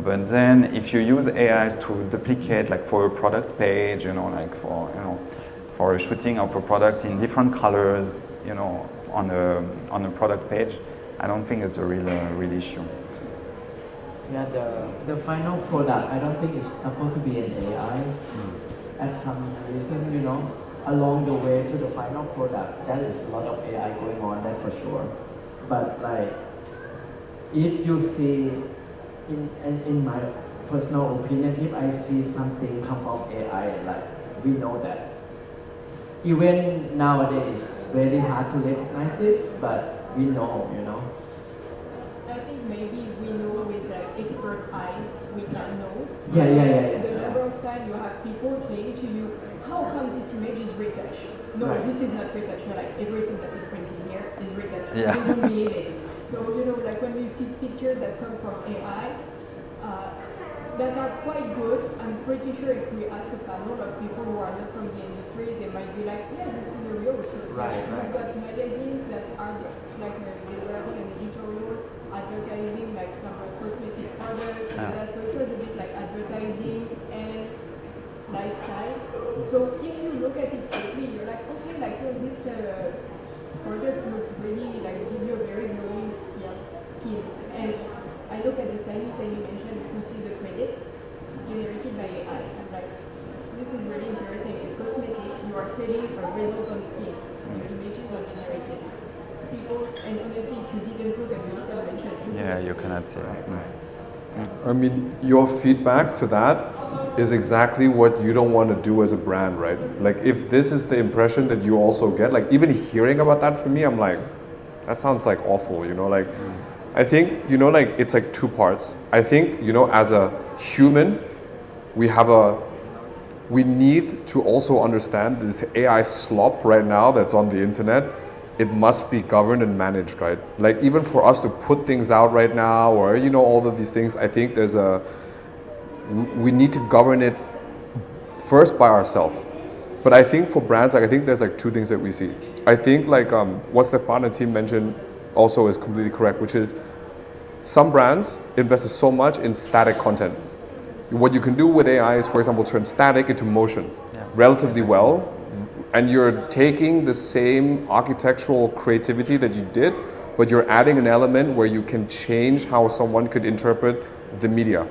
But then if you use AIs to duplicate, like for a product page, you know, like for a shooting of a product in different colors, you know, on a product page, I don't think it's a real issue. Yeah, the final product, I don't think it's supposed to be an AI. At some reason, you know, along the way to the final product, there is a lot of AI going on, that's for sure. But like, if you see, in my personal opinion, if I see something come from AI, like, we know that. Even nowadays, it's very hard to recognize it, but we know, you know. I think maybe we know with like expert eyes, we can know. Yeah. The number of times you have people saying to you, how come this image is retouched? No, Right. this is not retouched. You're like, everything that is printed here is retouched. Yeah. You don't believe it. So, you know, like when you see pictures that come from AI, that are quite good, I'm pretty sure if we ask a panel of people who are not from the industry, they might be like, yeah, this is a real shoot. Right. We've got magazines that are like, they were having an editorial advertising like some cosmetic products, and so it was a bit like advertising and lifestyle. So if you look at it quickly, you're like, okay, like this product looks really like video very glowing skin. And I look at the tiny mention to see the credit generated by AI. I'm like, this is really interesting. It's cosmetic. You are selling a result on skin. Your images are generated. People, and honestly, if you didn't look at the little mention, You cannot see it. I mean, your feedback to that is exactly what you don't want to do as a brand, right? Like, if this is the impression that you also get, like, even hearing about that for me, I'm like, that sounds like awful, you know? Like, I think, you know, like, it's like two parts. I think, you know, as a human, we need to also understand this AI slop right now that's on the internet. It must be governed and managed, right? Like, even for us to put things out right now, or, you know, all of these things, I think we need to govern it first by ourselves. But I think for brands, like, I think there's like two things that we see. I think like what Stefan and team mentioned also is completely correct, which is some brands invest so much in static content. What you can do with AI is, for example, turn static into motion relatively well. And you're taking the same architectural creativity that you did, but you're adding an element where you can change how someone could interpret the media.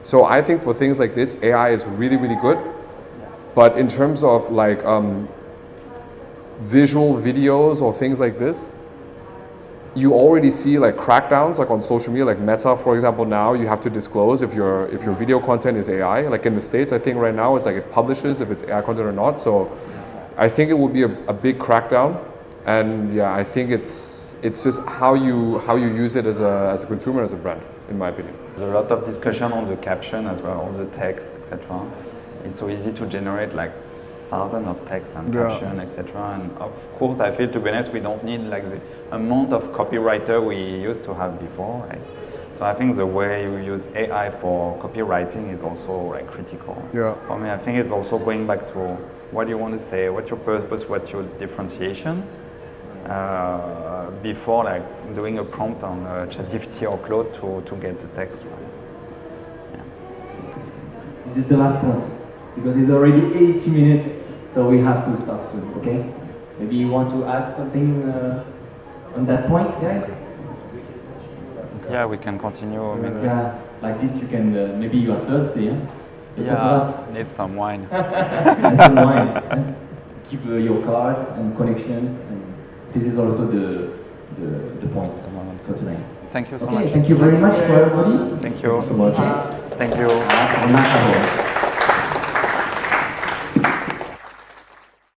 So I think for things like this, AI is really, really good. But in terms of like visual videos or things like this, you already see like crackdowns, like on social media, like Meta, for example. Now you have to disclose if your video content is AI. Like in the States, I think right now it's like it publishes if it's AI content or not. So I think it will be a big crackdown, and yeah, I think it's just how you use it as a consumer, as a brand, in my opinion. There's a lot of discussion on the caption as well, on the text, etc. It's so easy to generate like thousands of text and caption, etc. And of course, I feel, to be honest, we don't need like the amount of copywriter we used to have before. Right? So I think the way you use AI for copywriting is also like critical. Yeah. For me, I think it's also going back to what you want to say, what's your purpose, what's your differentiation, before like doing a prompt on ChatGPT or Claude to get the text right. This is the last one because it's already 80 minutes, so we have to stop soon. Okay? Maybe you want to add something on that point, guys? Yeah, we can continue. I mean, Yeah, like this you can, maybe you are thirsty, huh? You talk a yeah, lot. need some wine. And some wine. And keep your cars and connections, and this is also the point for tonight. Thank you so Okay, much. thank you very much for everybody. Thank you. so much. Thank you. Remarkable.